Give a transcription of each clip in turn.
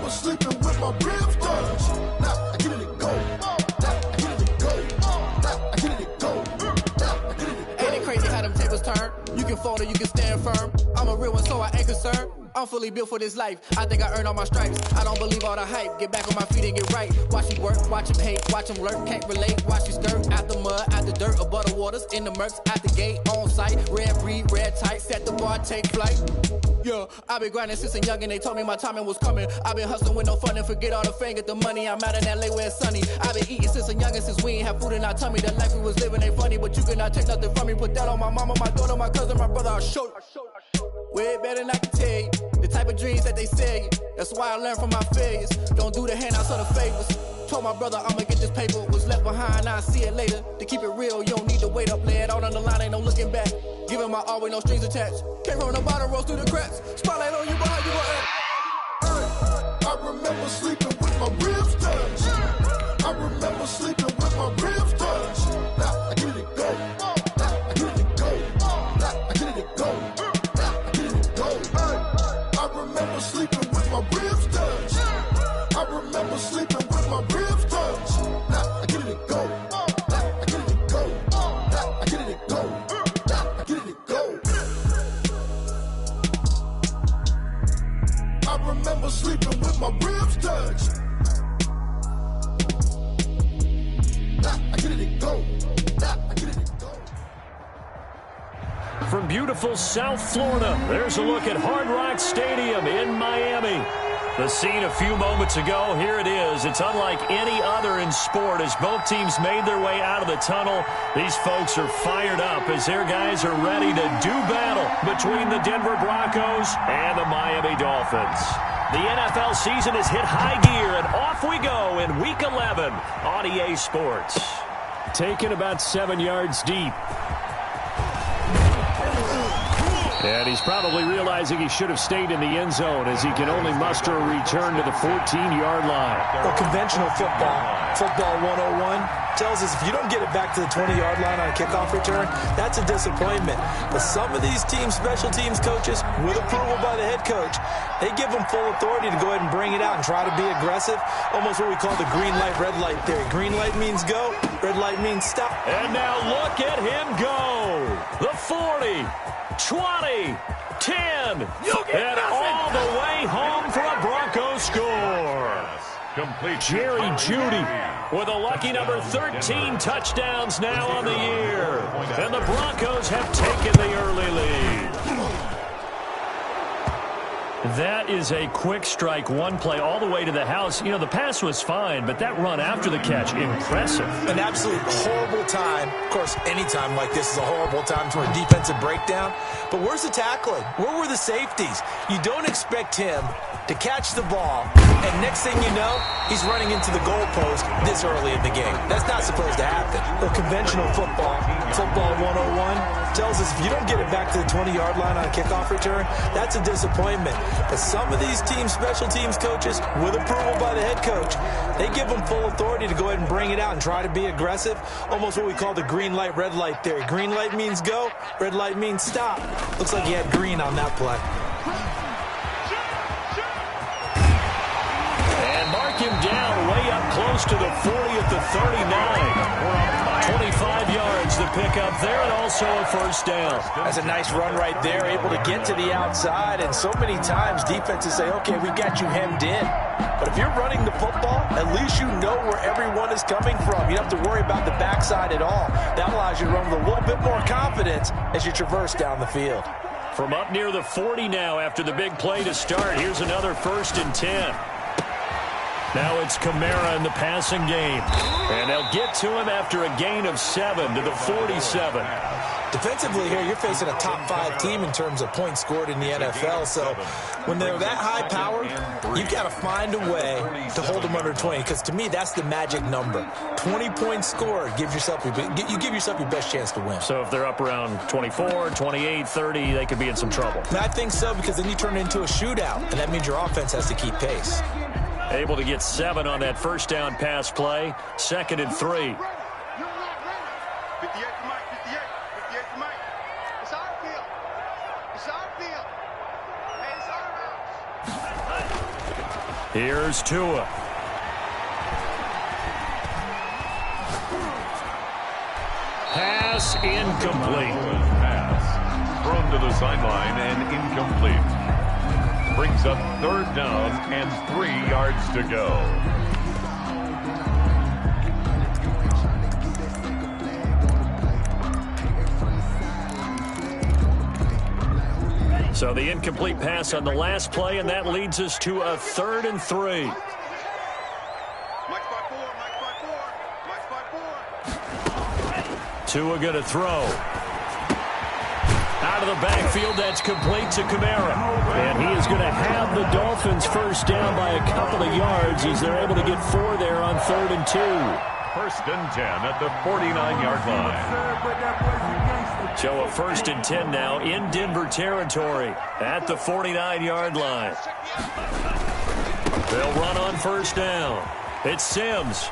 remember sleeping with my ribs touched. Now I get it to go. Now I get it to go. Now I get it to go. Now I get it to go. Ain't it crazy how them tables turn? You can fold or you can stand firm. I'm a real one, so I ain't concerned. I'm fully built for this life. I think I earned all my stripes. I don't believe all the hype. Get back on my feet and get right. Watch you work, watch him hate, watch him lurk. Can't relate, watch you skirt. Out the mud, out the dirt, above the waters, in the murks, out the gate, on site. Red breed, red tight, set the bar, take flight. Yeah, I been grinding since a youngin'. They told me my timing was coming. I been hustling with no fun and forget all the fame, get the money. I'm out in LA where it's sunny. I been eating since a youngin', since we ain't have food in our tummy. The life we was living ain't funny, but you cannot take nothing from me. Put that on my mama, my daughter, my cousin, my brother. I'll show you. Way better than I can tell you. The type of dreams that they sell you. That's why I learned from my failures. Don't do the handouts or the favors. Told my brother I'ma get this paper. Was left behind, I'll see it later. To keep it real, you don't need to wait up. Lay it out on the line, ain't no looking back. Giving my all with no strings attached. Came from the bottom, rose through the cracks. Spotlight on you, but how you gon' act? I remember sleeping with my ribs touched. I remember sleeping with my ribs touched. Now I get it to go. Now I get it to go. Now I get it to go. Now I get it to go. I remember sleeping with my ribs touched. I remember sleeping with my ribs touched. Now I get it to go. Now I get it to go. Now I get it to go. Now I get it to go. I remember sleeping with my ribs touched. Now I get it to go. Now I get it to go. From beautiful South Florida, there's a look at Hard Rock Stadium in Miami. The scene a few moments ago, here it is. It's unlike any other in sport as both teams made their way out of the tunnel. These folks are fired up as their guys are ready to do battle between the Denver Broncos and the Miami Dolphins. The NFL season has hit high gear, and off we go in Week 11 on EA Sports. Taken about 7 yards deep. And he's probably realizing he should have stayed in the end zone as he can only muster a return to the 14-yard line. Well, conventional football 101, tells us if you don't get it back to the 20-yard line on a kickoff return, that's a disappointment. But some of these teams, special teams coaches, with approval by the head coach, they give them full authority to go ahead and bring it out and try to be aggressive. Almost what we call the green light, red light theory. Green light means go, red light means stop. And now look at him go. The 40. 20, 10, and all the way home for a Broncos score. Jerry Jeudy with a lucky number 13 touchdowns now on the year. And the Broncos have taken the early lead. That is a quick strike, one play all the way to the house. You know, the pass was fine, but that run after the catch, impressive. An absolute horrible time. Of course, any time like this is a horrible time for a defensive breakdown. But where's the tackling? Where were the safeties? You don't expect him to catch the ball, and next thing you know, he's running into the goalpost this early in the game. That's not supposed to happen. Well, conventional football 101, tells us if you don't get it back to the 20-yard line on a kickoff return, that's a disappointment. But some of these teams, special teams coaches, with approval by the head coach, they give them full authority to go ahead and bring it out and try to be aggressive. Almost what we call the green light, red light theory. Green light means go, red light means stop. Looks like he had green on that play. Him down way up close to the 40 at the 39. 25 yards to pick up there, and also a first down. That's a nice run right there, able to get to the outside, and so many times defenses say, okay, we've got you hemmed in. But if you're running the football, at least you know where everyone is coming from. You don't have to worry about the backside at all. That allows you to run with a little bit more confidence as you traverse down the field. From up near the 40 now after the big play to start, here's another 1st and 10. Now it's Kamara in the passing game. And they'll get to him after a gain of 7 to the 47. Defensively here, you're facing a top 5 team in terms of points scored in the NFL. So when they're that high powered, you've got to find a way to hold them under 20. Because to me, that's the magic number. 20 points scored gives yourself you give yourself your best chance to win. So if they're up around 24, 28, 30, they could be in some trouble. And I think so, because then you turn it into a shootout, and that means your offense has to keep pace. Able to get 7 on that first down pass play. 2nd and 3. Here's Tua. Pass incomplete. Pass thrown to the sideline and incomplete. Brings up 3rd down and 3 yards to go. So the incomplete pass on the last play, and that leads us to a 3rd and 3. Tua going to throw. Out of the backfield, that's complete to Kamara. And he is going to have the Dolphins first down by a couple of yards as they're able to get 4 there on 3rd and 2. 1st and 10 at the 49-yard line. So a 1st and 10 now in Denver territory at the 49-yard line. They'll run on 1st down. It's Sims.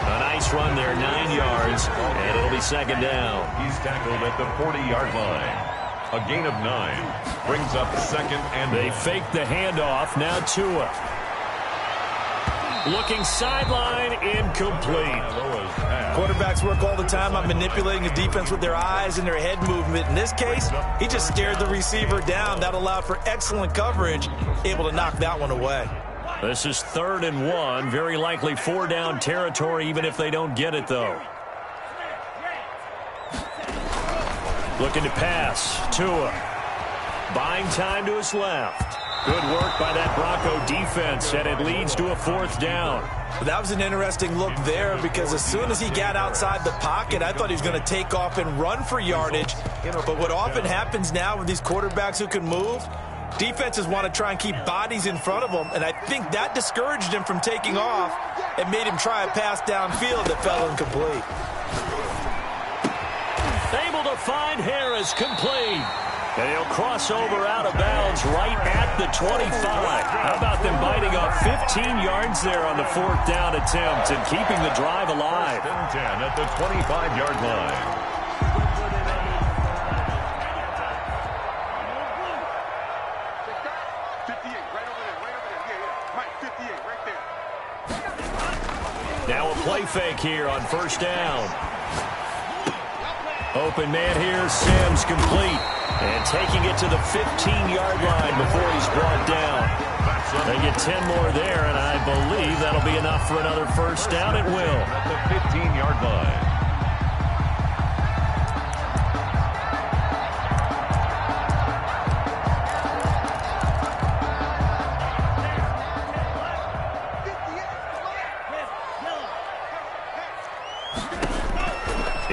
A nice run there, 9 yards, and it'll be 2nd down. He's tackled at the 40-yard line. A gain of 9 brings up 2nd and They fake the handoff. Now Tua. Looking sideline, incomplete. Quarterbacks work all the time on manipulating the defense with their eyes and their head movement. In this case, he just stared the receiver down. That allowed for excellent coverage, able to knock that one away. This is 3rd and 1. Very likely 4-down territory, even if they don't get it, though. Looking to pass. Tua. Buying time to his left. Good work by that Bronco defense, and it leads to a 4th down. That was an interesting look there because as soon as he got outside the pocket, I thought he was going to take off and run for yardage. But what often happens now with these quarterbacks who can move, defenses want to try and keep bodies in front of them, and I think that discouraged him from taking off and made him try a pass downfield that fell incomplete. Able to find Harris, complete. And he'll cross over out of bounds right at the 25. How about them biting off 15 yards there on the 4th down attempt and keeping the drive alive? 1st and 10 at the 25-yard line. Now a play fake here on 1st down. Open man here, Sims, complete. And taking it to the 15-yard line before he's brought down. They get 10 more there, and I believe that'll be enough for another 1st down. It will. At the 15-yard line.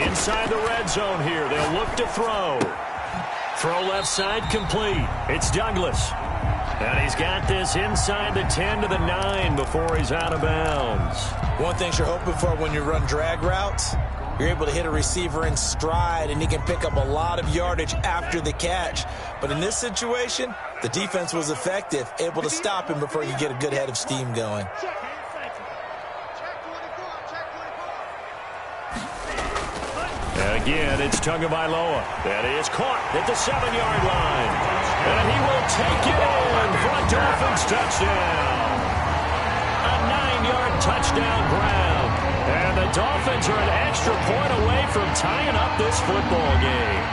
Inside the red zone here. They'll look to throw. Throw left side, complete. It's Douglas. And he's got this inside the 10 to the 9 before he's out of bounds. One thing you're hoping for when you run drag routes, you're able to hit a receiver in stride, and he can pick up a lot of yardage after the catch. But in this situation, the defense was effective, able to stop him before he could get a good head of steam going. Again, it's Tagovailoa. That is caught at the 7-yard line. And he will take it in for a Dolphins touchdown. A 9-yard touchdown grab. And the Dolphins are an extra point away from tying up this football game.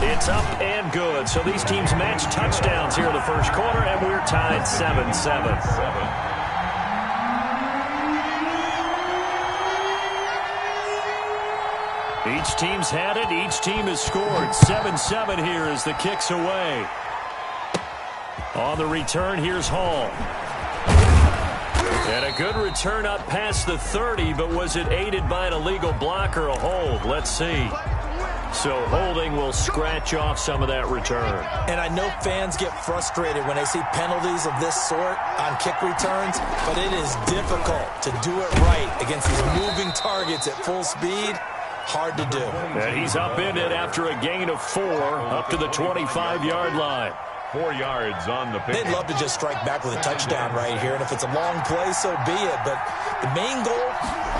It's up and good. So these teams match touchdowns here in the 1st quarter, and we're tied 7-7. Each team's had it. Each team has scored. 7-7 here as the kick's away. On the return, here's Hall. And a good return up past the 30, but was it aided by an illegal block or a hold? Let's see. So holding will scratch off some of that return. And I know fans get frustrated when they see penalties of this sort on kick returns, but it is difficult to do it right against these moving targets at full speed. Hard to do. And he's upended after a gain of 4 up to the 25-yard line. 4 yards on the pick. They'd love to just strike back with a touchdown right here, and if it's a long play, so be it. But the main goal,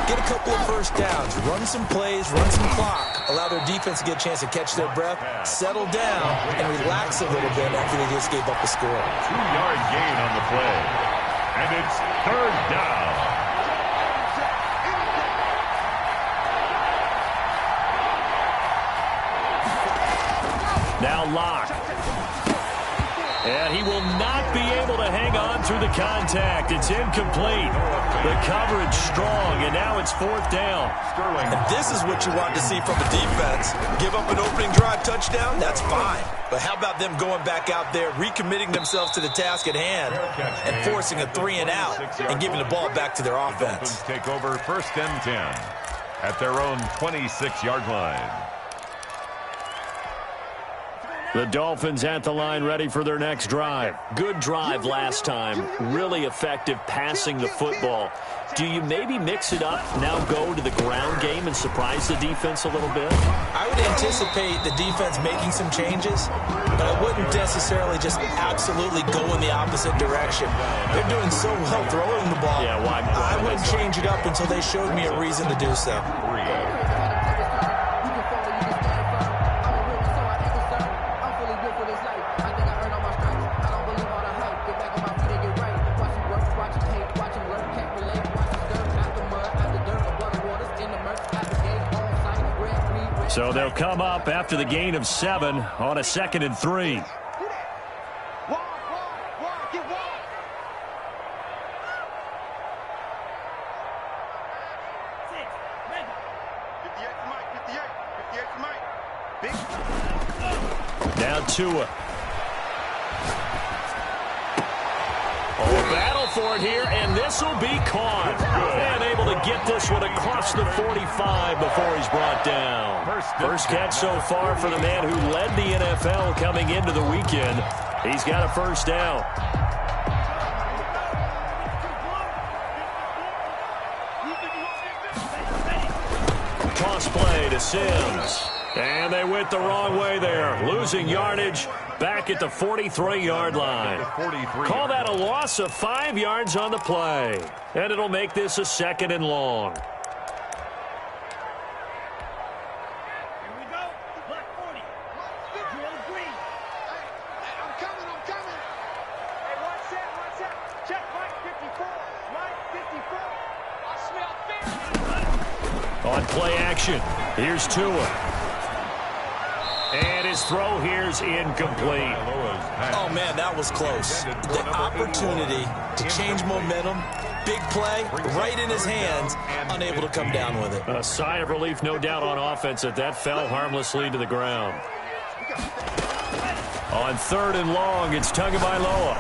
get a couple of first downs, run some plays, run some clock, allow their defense to get a chance to catch their breath, settle down, and relax a little bit after they just gave up a score. 2-yard gain on the play. And it's third down. Now Locke. And he will not be able to hang on through the contact. It's incomplete. The coverage strong, and now it's fourth down. And this is what you want to see from the defense. Give up an opening drive touchdown, that's fine. But how about them going back out there, recommitting themselves to the task at hand, and forcing a 3-and-out, and giving the ball back to their offense. Take over first and 10 at their own 26-yard line. The Dolphins at the line, ready for their next drive. Good drive last time. Really effective passing the football. Do you maybe mix it up, now go to the ground game and surprise the defense a little bit? I would anticipate the defense making some changes, but I wouldn't necessarily just absolutely go in the opposite direction. They're doing so well throwing the ball. Yeah, why? I wouldn't change it up until they showed me a reason to do so. So they'll come up after the gain of 7 on a 2nd and 3. Now Tua. Battle for it here, and this will be caught. And able to get this one across the 45 before he's brought down. First catch so far for the man who led the NFL coming into the weekend. He's got a first down. Toss play to Sims. And they went the wrong way there, losing yardage back at the 43-yard line. Call that a loss of 5 yards on the play. And it'll make this a 2nd and long. On play action, here's Tua. And his throw here's incomplete. Oh, man, that was close. The opportunity to change momentum, big play, right in his hands, unable to come down with it. A sigh of relief, no doubt, on offense that fell harmlessly to the ground. On 3rd and long, it's Tagovailoa.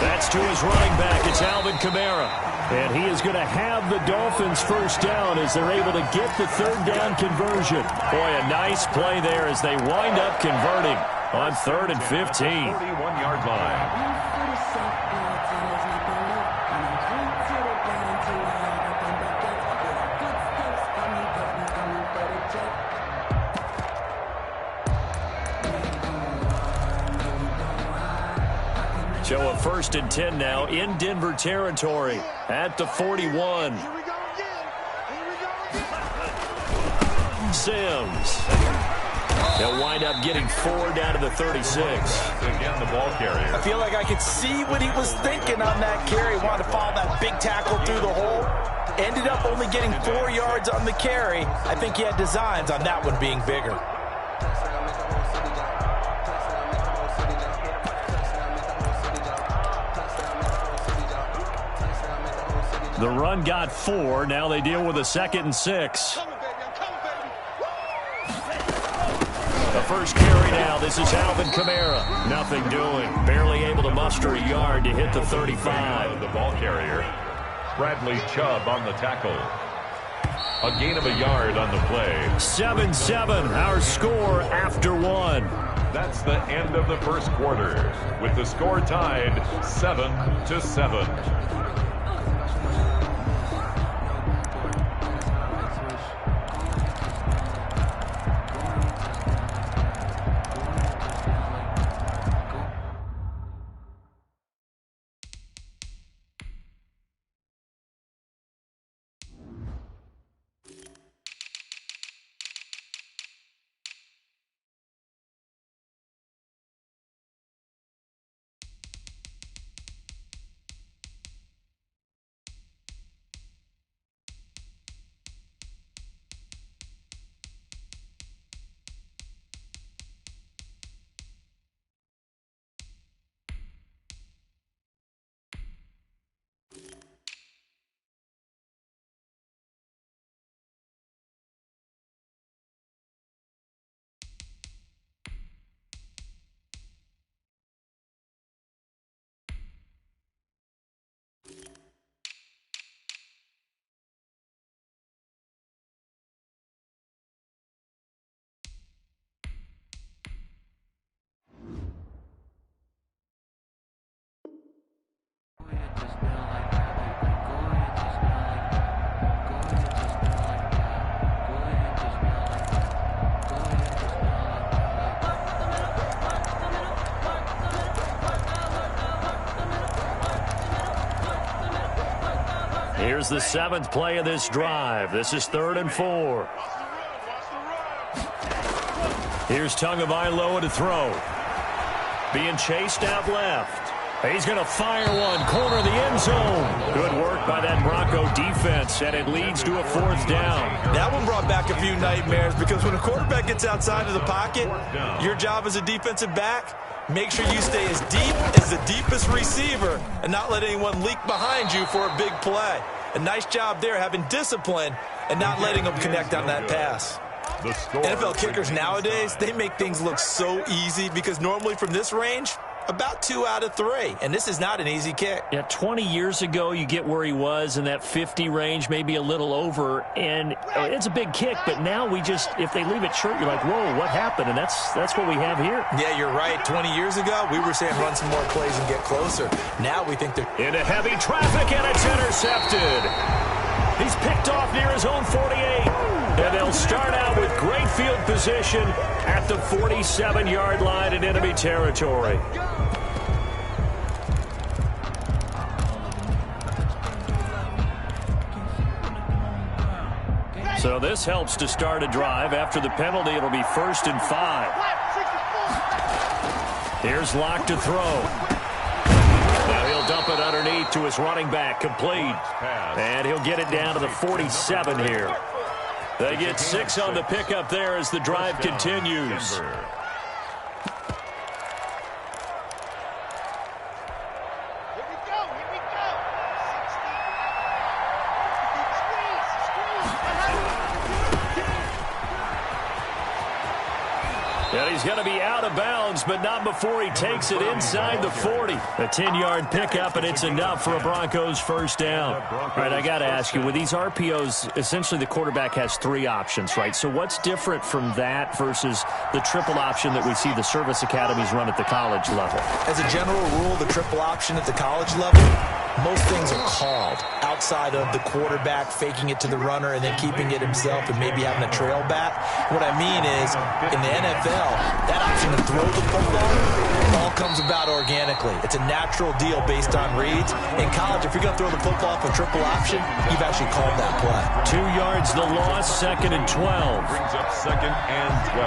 That's to his running back. It's Alvin Kamara. And he is going to have the Dolphins first down as they're able to get the 3rd down conversion. Boy, a nice play there as they wind up converting on 3rd and 15. 41-yard line. So a 1st and 10 now in Denver territory at the 41. Sims. They'll wind up getting 4 down to the 36. Again, the ball carrier. I feel like I could see what he was thinking on that carry. Wanted to follow that big tackle through the hole. Ended up only getting 4 yards on the carry. I think he had designs on that one being bigger. The run got 4. Now they deal with a 2nd and 6. The first carry now. This is Alvin Kamara. Nothing doing. Barely able to muster a yard to hit the 35. The ball carrier. Bradley Chubb on the tackle. A gain of a yard on the play. 7-7, our score after 1. That's the end of the first quarter, with the score tied 7-7. Here's the 7th play of this drive. This is 3rd and 4. Here's Tagovailoa to throw. Being chased out left. He's going to fire one, corner of the end zone. Good work by that Bronco defense, and it leads to a 4th down. That one brought back a few nightmares because when a quarterback gets outside of the pocket, your job as a defensive back, make sure you stay as deep as the deepest receiver and not let anyone leak behind you for a big play. A nice job there having discipline and not letting them connect on that pass. NFL kickers nowadays, they make things look so easy because normally from this range, about 2 out of 3, and this is not an easy kick. Yeah, 20 years ago, you get where he was in that 50 range, maybe a little over, and it's a big kick, but now we just, if they leave it short, you're like, whoa, what happened? And that's what we have here. Yeah, you're right. 20 years ago, we were saying run some more plays and get closer. Now we think they're... Into heavy traffic, and it's intercepted. He's picked off near his own 48. And they'll start out with great field position at the 47-yard line in enemy territory. So this helps to start a drive. After the penalty, it'll be 1st and 5. Here's Locke to throw. Now he'll dump it underneath to his running back, complete. And he'll get it down to the 47 here. They get 6 on the pickup there as the drive continues. And he's going to be out of bounds, but not before he takes it inside the 40. A 10-yard pickup, and it's enough for a Broncos 1st down. All right, I got to ask you, with these RPOs, essentially the quarterback has 3 options, right? So what's different from that versus the triple option that we see the service academies run at the college level? As a general rule, the triple option at the college level, most things are called outside of the quarterback faking it to the runner and then keeping it himself and maybe having a trail back. What I mean is, in the NFL, that option to throw the football all comes about organically. It's a natural deal based on reads. In college, if you're going to throw the football off a triple option, you've actually called that play. 2 yards the loss, 2nd and 12. Brings up 2nd and 12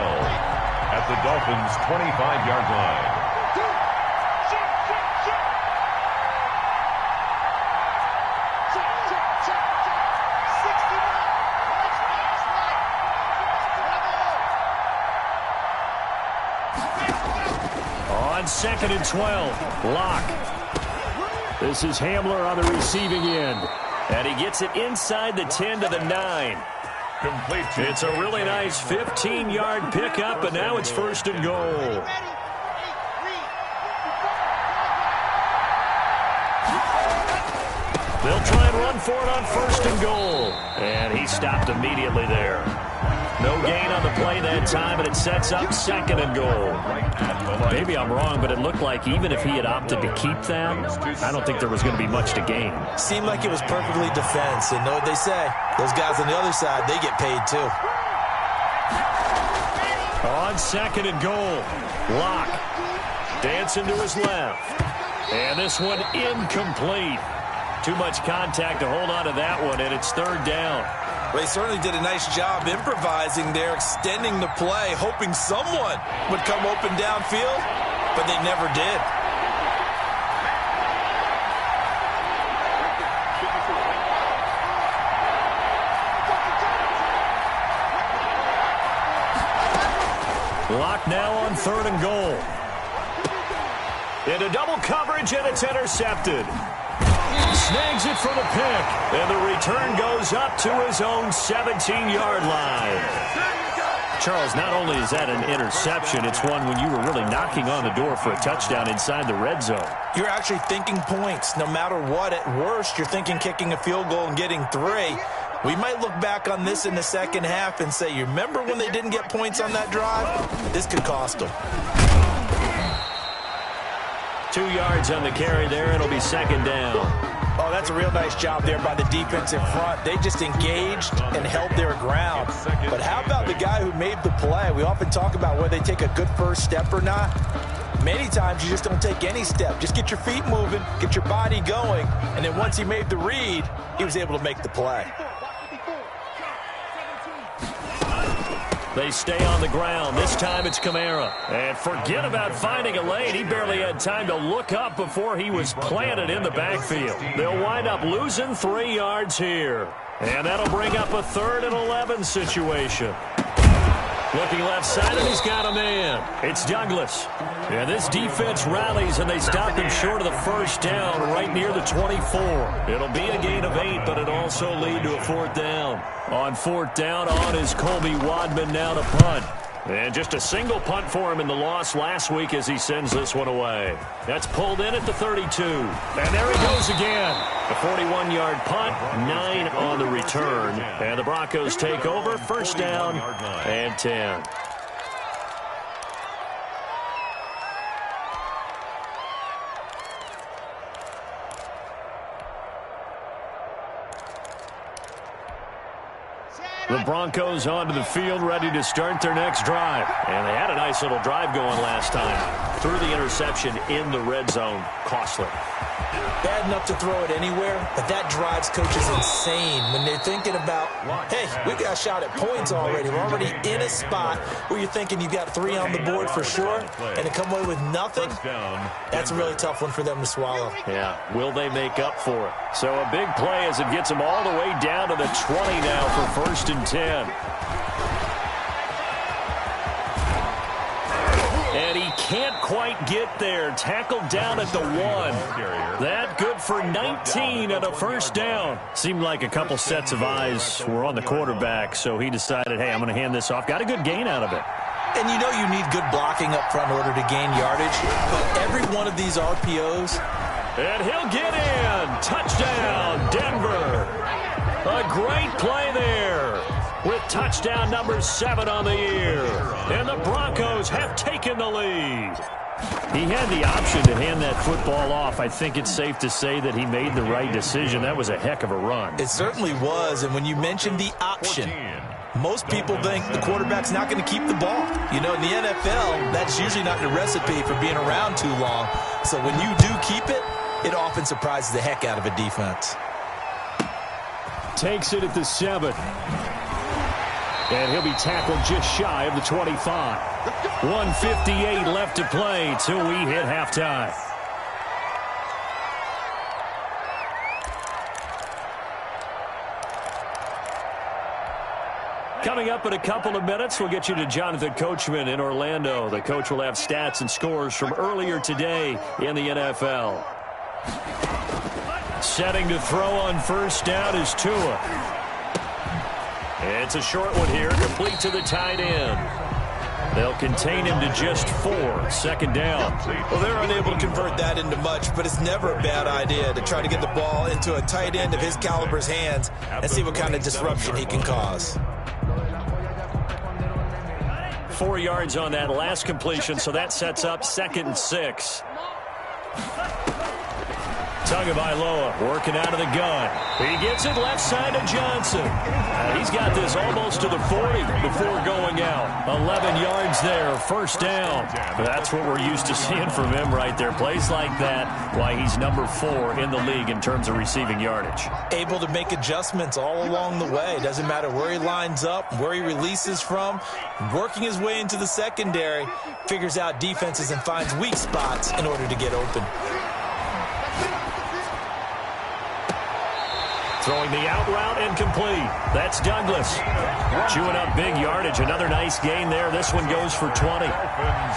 at the Dolphins' 25-yard line. On 2nd and 12, Locke. This is Hamler on the receiving end. And he gets it inside the 10 to the 9. It's a really nice 15-yard pickup, and now it's 1st and goal. They'll try and run for it on 1st and goal. And he stopped immediately there. No gain on the play that time, and it sets up 2nd and goal. Maybe I'm wrong, but it looked like even if he had opted to keep that, I don't think there was going to be much to gain. Seemed like it was perfectly defense, and know what they say. Those guys on the other side, they get paid too. On 2nd and goal, Locke dancing to his left. And this one incomplete. Too much contact to hold on to that one, and it's 3rd down. Well, they certainly did a nice job improvising there, extending the play, hoping someone would come open downfield, but they never did. Locke now on 3rd and goal. Into double coverage, and it's intercepted. Snags it for the pick, and the return goes up to his own 17-yard line. Charles, not only is that an interception, it's one when you were really knocking on the door for a touchdown inside the red zone. You're actually thinking points. No matter what, at worst, you're thinking kicking a field goal and getting 3. We might look back on this in the second half and say, you remember when they didn't get points on that drive? This could cost them. 2 yards on the carry there. It'll be 2nd down. Oh, that's a real nice job there by the defense in front. They just engaged and held their ground. But how about the guy who made the play? We often talk about whether they take a good first step or not. Many times you just don't take any step. Just get your feet moving, get your body going, and then once he made the read, he was able to make the play. They stay on the ground. This time it's Kamara. And forget about finding a lane. He barely had time to look up before he was planted in the backfield. They'll wind up losing 3 yards here. And that'll bring up a 3rd and 11 situation. Looking left side, and he's got a man. It's Douglas. And this defense rallies, and they stop him short of the first down right near the 24. It'll be a gain of 8, but it'll also lead to a 4th down. On 4th down, on is Colby Wadman now to punt. And just a single punt for him in the loss last week as he sends this one away. That's pulled in at the 32. And there he goes again. A 41-yard punt, 9 on the return. And the Broncos take over, 1st down and 10. The Broncos onto the field, ready to start their next drive. And they had a nice little drive going last time. Threw the interception in the red zone. Costly. Bad enough to throw it anywhere, but that drives coaches insane when they're thinking about, hey, we got a shot at points already. We're already in a spot where you're thinking you've got 3 on the board for sure, and to come away with nothing, that's a really tough one for them to swallow. Yeah, will they make up for it? So a big play as it gets them all the way down to the 20 now for 1st and 10. And he can't quite get there. Tackled down at the 1. That good for 19 and a 1st down. Seemed like a couple sets of eyes were on the quarterback, so he decided, hey, I'm going to hand this off. Got a good gain out of it. And you know you need good blocking up front in order to gain yardage, but every one of these RPOs. And he'll get in. Touchdown, Denver. A great play there, with touchdown number 7 on the year. And the Broncos have taken the lead. He had the option to hand that football off. I think it's safe to say that he made the right decision. That was a heck of a run. It certainly was, and when you mentioned the option, most people think the quarterback's not going to keep the ball. You know, in the NFL, that's usually not the recipe for being around too long. So when you do keep it, it often surprises the heck out of a defense. Takes it at the 7. And he'll be tackled just shy of the 25. 1:58 left to play till we hit halftime. Coming up in a couple of minutes, we'll get you to Jonathan Coachman in Orlando. The coach will have stats and scores from earlier today in the NFL. Setting to throw on 1st down is Tua. It's a short one here, complete to the tight end. They'll contain him to just 4, 2nd down. Well, they're unable to convert that into much, but it's never a bad idea to try to get the ball into a tight end of his caliber's hands and see what kind of disruption he can cause. 4 yards on that last completion, so that sets up 2nd and 6. Tagovailoa working out of the gun. He gets it left side to Johnson. He's got this almost to the 40 before going out. 11 yards there, 1st down. That's what we're used to seeing from him right there. Plays like that, why he's number 4 in the league in terms of receiving yardage. Able to make adjustments all along the way. Doesn't matter where he lines up, where he releases from. Working his way into the secondary, figures out defenses and finds weak spots in order to get open. Throwing the out route and complete. That's Douglas. Chewing up big yardage. Another nice gain there. This one goes for 20.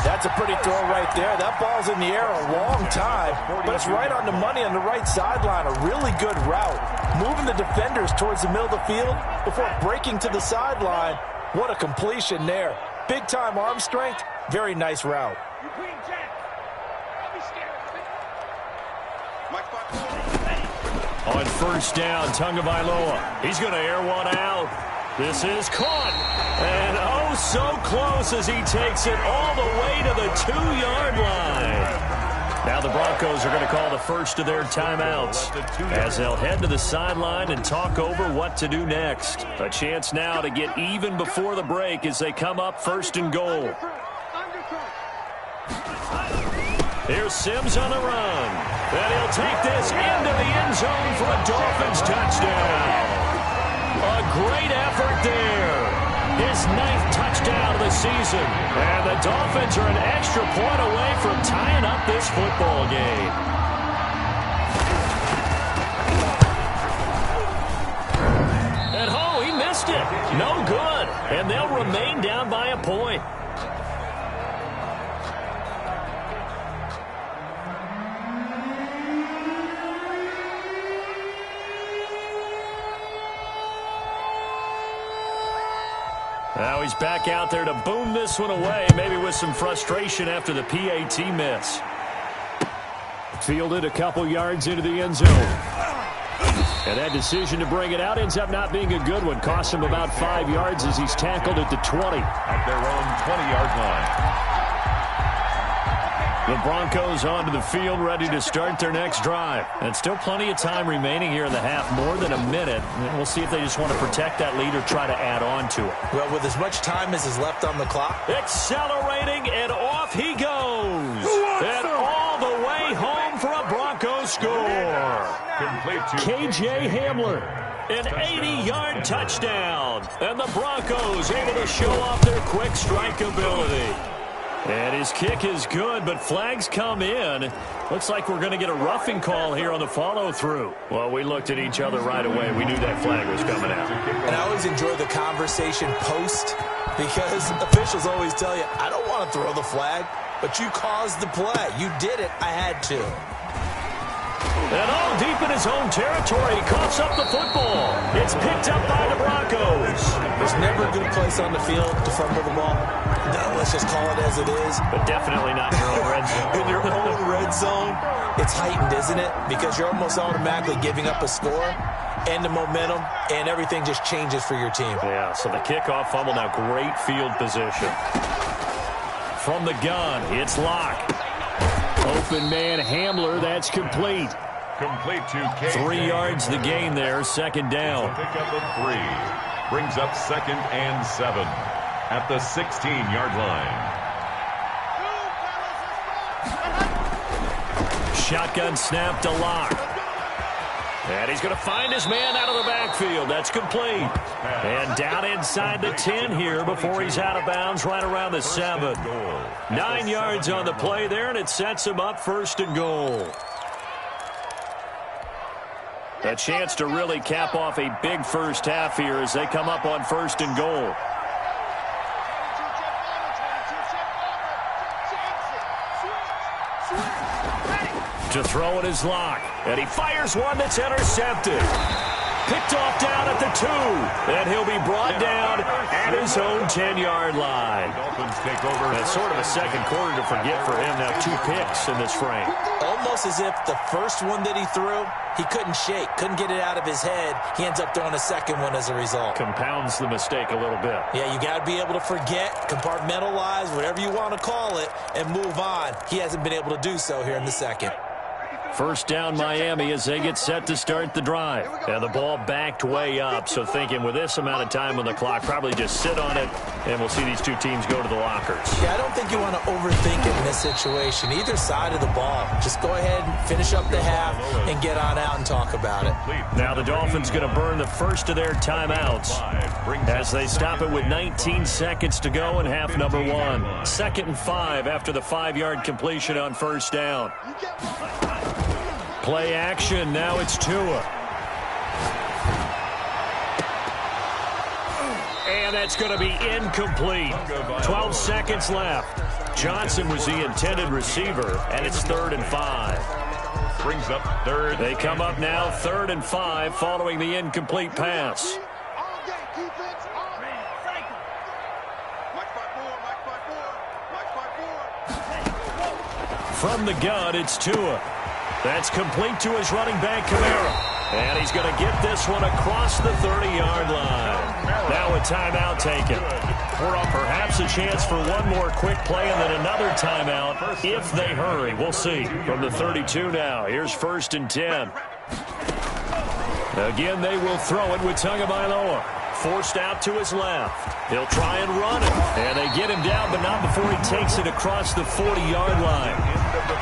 That's a pretty throw right there. That ball's in the air a long time, but it's right on the money on the right sideline. A really good route. Moving the defenders towards the middle of the field before breaking to the sideline. What a completion there. Big-time arm strength. Very nice route. On 1st down, Tagovailoa. He's going to air one out. This is caught. And oh, so close as he takes it all the way to the 2-yard line. Now the Broncos are going to call the first of their timeouts as they'll head to the sideline and talk over what to do next. A chance now to get even before the break as they come up first and goal. Here's Sims on the run. And he'll take this into the end zone for a Dolphins touchdown. A great effort there. His 9th touchdown of the season. And the Dolphins are an extra point away from tying up this football game. And oh, he missed it. No good. And they'll remain down by a point. Now he's back out there to boom this one away, maybe with some frustration after the PAT miss. Fielded a couple yards into the end zone. And that decision to bring it out ends up not being a good one. Costs him about 5 yards as he's tackled at the 20. At their own 20-yard line. The Broncos onto the field, ready to start their next drive. And still plenty of time remaining here in the half, more than a minute. And we'll see if they just want to protect that lead or try to add on to it. Well, with as much time as is left on the clock. Accelerating, and off he goes. And all the way home for a Broncos score. Complete to KJ Hamler. An 80-yard touchdown. And the Broncos able to show off their quick strike ability. And his kick is good, but flags come in. Looks like we're going to get a roughing call here on the follow-through. Well, we looked at each other right away. We knew that flag was coming out. And I always enjoy the conversation post because officials always tell you, I don't want to throw the flag, but you caused the play. You did it. I had to. And all deep in his own territory, he coughs up the football. It's picked up by the Broncos. There's never a good place on the field to fumble the ball. No, let's just call it as it is. But definitely not in your own red zone. In your own red zone, it's heightened, isn't it? Because you're almost automatically giving up a score and the momentum, and everything just changes for your team. Yeah, so the kickoff fumble, now great field position. From the gun, it's Locke. Open man Hamler, that's complete. Complete to KJ. 3 yards the gain there, second down. Pick up of 3. Brings up 2nd and 7 at the 16-yard line. Shotgun snap to Locke. And he's going to find his man out of the backfield. That's complete. And down inside the 10 here before he's out of bounds right around the 7. 9 yards on the play there, and it sets him up first and goal. A chance to really cap off a big first half here as they come up on first and goal. To throw it is Locke, and he fires one that's intercepted. Picked off down at the 2, and he'll be brought down at his own 10-yard line. Dolphins take over. That's sort of a second quarter to forget for him. Now 2 picks in this frame. Almost as if the first one that he threw, he couldn't shake, couldn't get it out of his head. He ends up throwing a second one as a result. Compounds the mistake a little bit. Yeah, you got to be able to forget, compartmentalize, whatever you want to call it, and move on. He hasn't been able to do so here in the second. First down Miami as they get set to start the drive. And the ball backed way up, so thinking with this amount of time on the clock, probably just sit on it, and we'll see these two teams go to the lockers. Yeah, I don't think you want to overthink it in this situation. Either side of the ball. Just go ahead and finish up the half and get on out and talk about it. Now the Dolphins going to burn the first of their timeouts as they stop it with 19 seconds to go in half number 1. 2nd and 5 after the 5-yard completion on first down. Play action, now it's Tua. And that's going to be incomplete. 12 seconds left. Johnson was the intended receiver, and it's 3rd and 5. Brings up 3rd. They come up now 3rd and 5 following the incomplete pass. From the gun, it's Tua. That's complete to his running back, Kamara. And he's going to get this one across the 30-yard line. Now a timeout taken. Perhaps a chance for one more quick play and then another timeout if they hurry. We'll see. From the 32 now, here's 1st and 10. Again, they will throw it with Tagovailoa. Forced out to his left. He'll try and run it. And they get him down, but not before he takes it across the 40-yard line.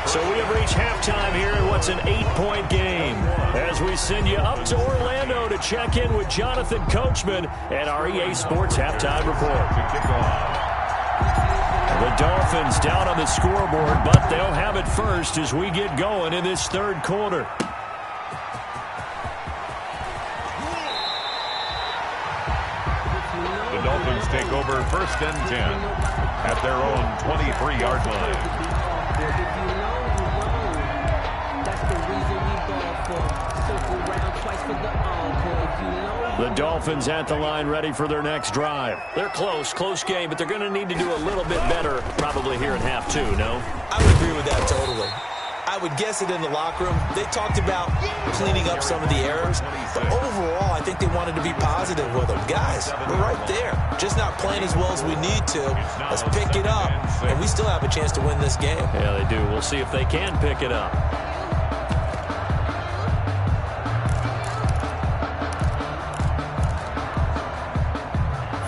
So we have reached halftime here in what's an 8-point game. As we send you up to Orlando to check in with Jonathan Coachman and our EA Sports Halftime Report. The Dolphins down on the scoreboard, but they'll have it first as we get going in this 3rd quarter. The Dolphins take over 1st and 10 at their own 23-yard line. The Dolphins at the line ready for their next drive. They're close game, but they're going to need to do a little bit better probably here in half 2, no? I would agree with that totally. I would guess it in the locker room. They talked about cleaning up some of the errors, but overall, I think they wanted to be positive with them. Guys, we're right there. Just not playing as well as we need to. Let's pick it up, and we still have a chance to win this game. Yeah, they do. We'll see if they can pick it up.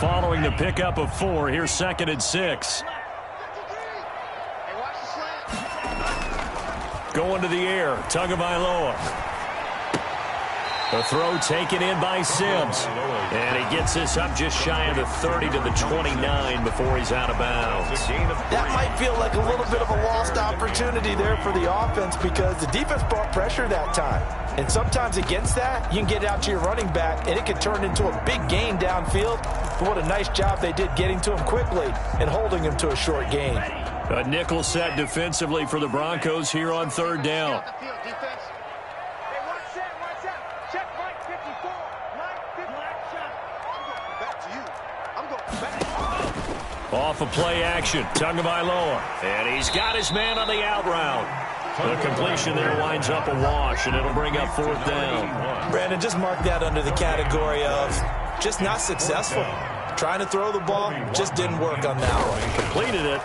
Following the pickup of 4, here's 2nd and 6. Going to the air, Tagovailoa. The throw taken in by Sims. And he gets this up just shy of the 30 to the 29 before he's out of bounds. That might feel like a little bit of a lost opportunity there for the offense because the defense brought pressure that time. And sometimes against that, you can get out to your running back, and it can turn into a big gain downfield. But what a nice job they did getting to him quickly and holding him to a short gain. A nickel set defensively for the Broncos here on 3rd down. Off of play action, Tagovailoa. And he's got his man on the out route. The completion there winds up a wash, and it'll bring up 4th down. Brandon, just mark that under the category of just not successful. Trying to throw the ball, just didn't work on that one. Completed it.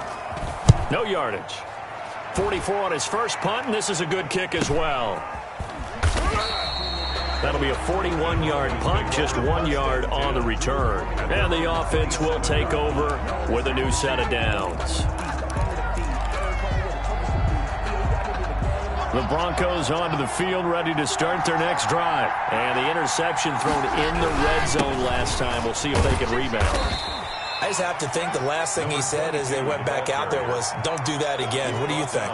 No yardage. 44 on his first punt, and this is a good kick as well. That'll be a 41-yard punt, just 1 yard on the return. And the offense will take over with a new set of downs. The Broncos onto the field, ready to start their next drive. And the interception thrown in the red zone last time. We'll see if they can rebound. I just have to think the last thing he said as they went back out there was, don't do that again. What do you think?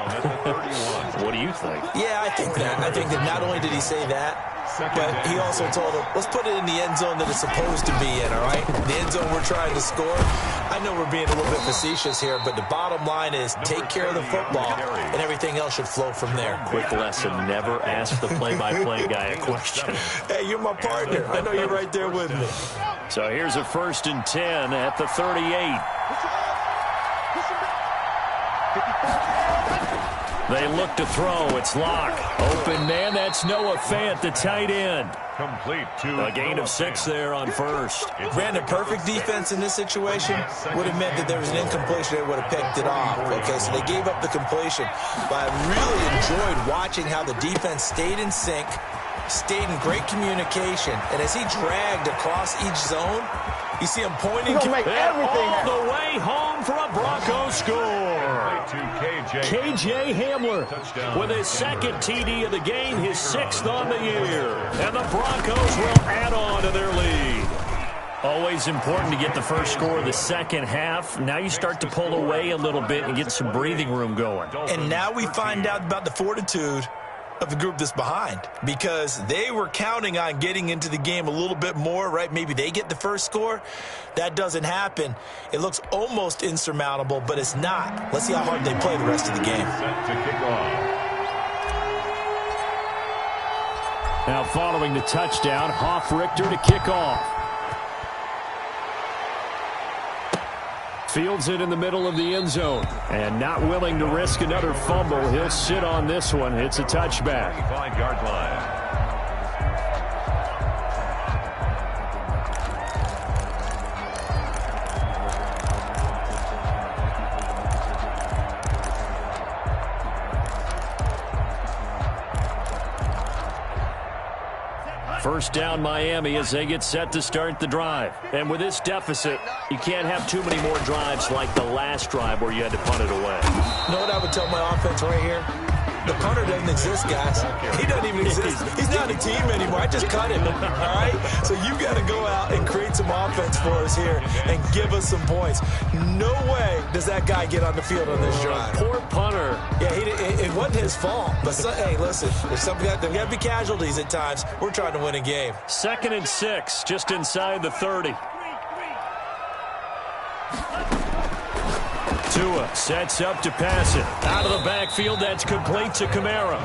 What do you think? Yeah, I think that. I think that not only did he say that, but he also told him, let's put it in the end zone that it's supposed to be in, all right? The end zone we're trying to score. I know we're being a little bit facetious here, but the bottom line is take care of the football, and everything else should flow from there. Quick lesson, never ask the play-by-play guy a question. Hey, you're my partner. I know you're right there with me. So here's a 1st and 10 at the 38. They look to throw. It's Locke. Open man. That's Noah Fant, the tight end. Complete to a gain of 6 there on 1st. Brandon, perfect defense in this situation would have meant that there was an incompletion. They would have picked it off. Okay, so they gave up the completion. But I really enjoyed watching how the defense stayed in sync, stayed in great communication. And as he dragged across each zone, you see him pointing all the way home for a Bronco score. KJ Hamler with his 2nd TD of the game, his 6th on the year. And the Broncos will add on to their lead. Always important to get the first score of the second half. Now you start to pull away a little bit and get some breathing room going. And now we find out about the fortitude of the group that's behind, because they were counting on getting into the game a little bit more, right? Maybe they get the first score. That doesn't happen. It looks almost insurmountable, but it's not. Let's see how hard they play the rest of the game. Now following the touchdown, Hoff-Richter to kick off. Fields it in the middle of the end zone. And not willing to risk another fumble. He'll sit on this one. It's a touchback. 5-yard line. First down Miami as they get set to start the drive. And with this deficit, you can't have too many more drives like the last drive where you had to punt it away. You know what I would tell my offense right here? The punter doesn't exist, guys. He doesn't even exist. He's not a team anymore. I just cut him, all right? So you got to go out and create some offense for us here and give us some points. No way does that guy get on the field on this drive. Poor punter. Yeah, it wasn't his fault. But, hey, listen, there's got to be casualties at times. We're trying to win a game. 2nd and 6, just inside the 30. Tua sets up to pass it. Out of the backfield, that's complete to Kamara.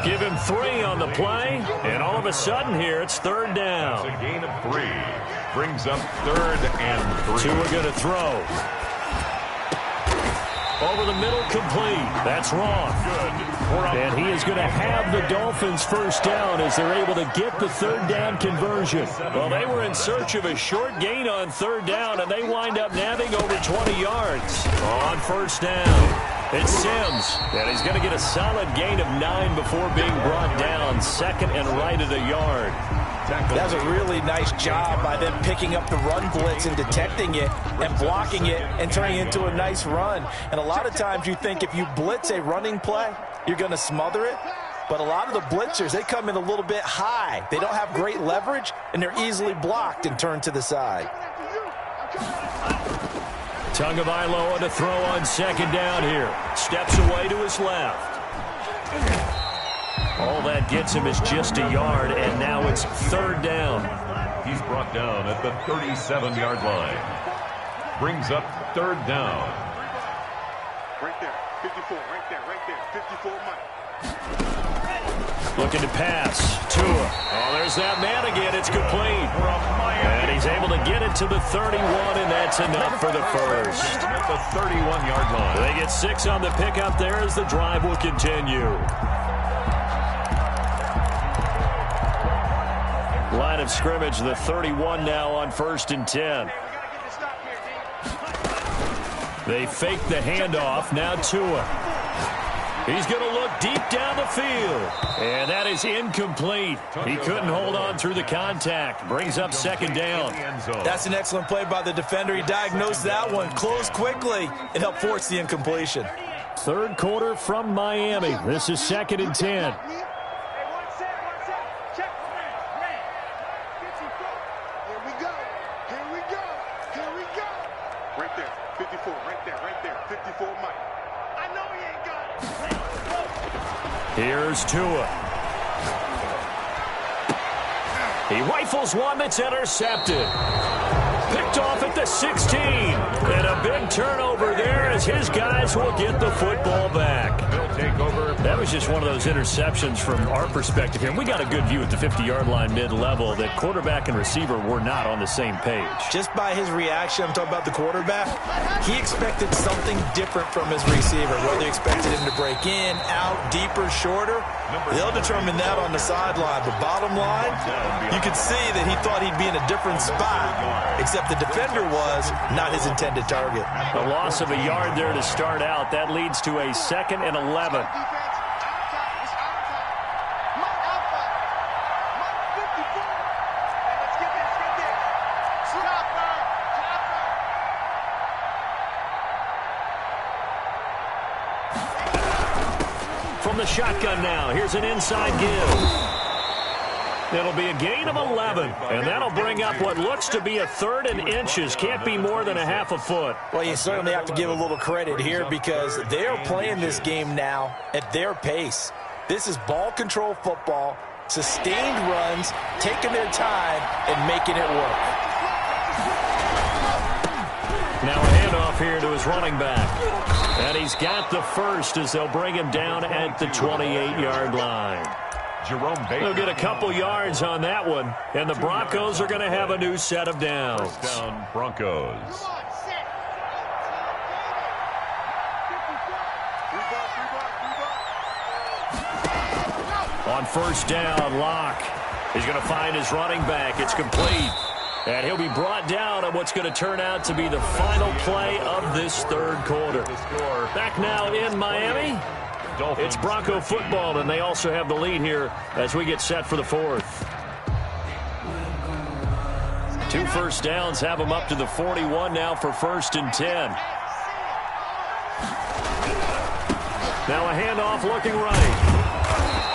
Give him 3 on the play, and all of a sudden here, it's 3rd down. It's a gain of 3. Brings up 3rd and 3. Tua going to throw. Over the middle, complete. That's wrong. And he is going to have the Dolphins first down as they're able to get the 3rd down conversion. Well, they were in search of a short gain on 3rd down, and they wind up nabbing over 20 yards on first down. It's Sims, and he's going to get a solid gain of 9 before being brought down. 2nd and right at a yard. That's a really nice job by them picking up the run blitz and detecting it and blocking it and turning it into a nice run. And a lot of times you think if you blitz a running play, you're going to smother it. But a lot of the blitzers, they come in a little bit high. They don't have great leverage, and they're easily blocked and turned to the side. Tagovailoa to throw on 2nd down here. Steps away to his left. All that gets him is just a yard, and now it's 3rd down. He's brought down at the 37-yard line. Brings up 3rd down. Right there, 54, right there, 54 Mike. Looking to pass. Tua. Oh, there's that man again. It's complete. And he's able to get it to the 31, and that's enough for the first. At the 31-yard line. They get 6 on the pickup there as the drive will continue. Line of scrimmage, the 31 now on 1st and 10. They fake the handoff. Now Tua. He's going to look deep down the field. And that is incomplete. He couldn't hold on through the contact. Brings up 2nd down. That's an excellent play by the defender. He diagnosed that one, closed quickly, and helped force the incompletion. 3rd quarter from Miami. This is 2nd and 10. Here's Tua. He rifles one that's intercepted. Picked off at the 16. And a big turnover there as his guys will get the football back. That was just one of those interceptions from our perspective here. We got a good view at the 50-yard line mid-level that quarterback and receiver were not on the same page. Just by his reaction, I'm talking about the quarterback, he expected something different from his receiver. Whether he expected him to break in, out, deeper, shorter, they'll determine that on the sideline. But bottom line, you could see that he thought he'd be in a different spot, except the defender was not his intended target. A loss of a yard there to start out. That leads to a 2nd and 11. From the shotgun now, here's an inside give. It'll be a gain of 11, and that'll bring up what looks to be a 3rd and inches. Can't be more than a half a foot. Well, you certainly have to give a little credit here because they are playing this game now at their pace. This is ball control football, sustained runs, taking their time, and making it work. Now a handoff here to his running back. And he's got the first as they'll bring him down at the 28-yard line. They'll get a couple yards on that one, and the Broncos are going to have a new set of downs. First down, Broncos. On first down, Locke. He's going to find his running back. It's complete. And he'll be brought down on what's going to turn out to be the final play of this 3rd quarter. Back now in Miami. It's Bronco football, and they also have the lead here as we get set for the fourth. 2 first downs have them up to the 41 now for 1st and 10. Now a handoff looking right.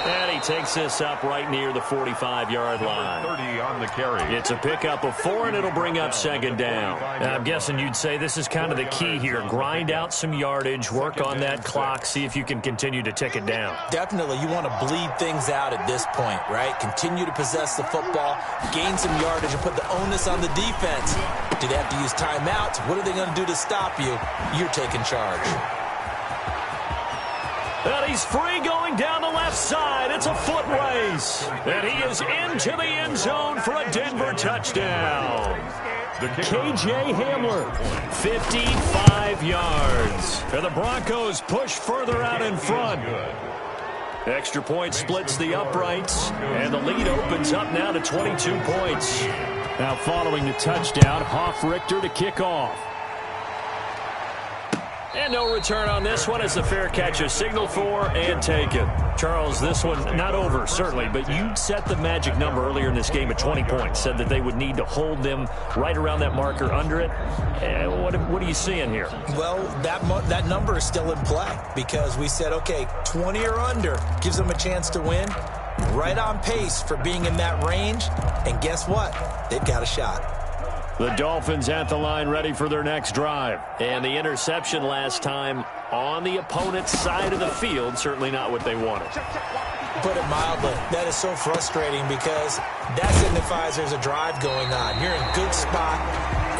And he takes this up right near the 45-yard line. 30 on the carry. It's a pickup of 4, and it'll bring up 2nd down. Now, I'm guessing you'd say this is kind of the key here. Grind out some yardage, work on that clock, see if you can continue to tick it down. Definitely, you want to bleed things out at this point, right? Continue to possess the football, gain some yardage, and put the onus on the defense. Do they have to use timeouts? What are they going to do to stop you? You're taking charge. And he's free going down the left side. It's a foot race. And he is into the end zone for a Denver touchdown. K.J. Hamler, 55 yards. And the Broncos push further out in front. Extra point splits the uprights, and the lead opens up now to 22 points. Now following the touchdown, Hoff-Richter to kick off. And no return on this one as the fair catch is signaled for and taken. Charles, this one not over, certainly, but you set the magic number earlier in this game at 20 points. Said that they would need to hold them right around that marker under it. What are you seeing here? Well, that number is still in play because we said, okay, 20 or under gives them a chance to win. Right on pace for being in that range. And guess what? They've got a shot. The Dolphins at the line ready for their next drive. And the interception last time on the opponent's side of the field, certainly not what they wanted. Put it mildly, that is so frustrating because that signifies there's a drive going on. You're in good spot,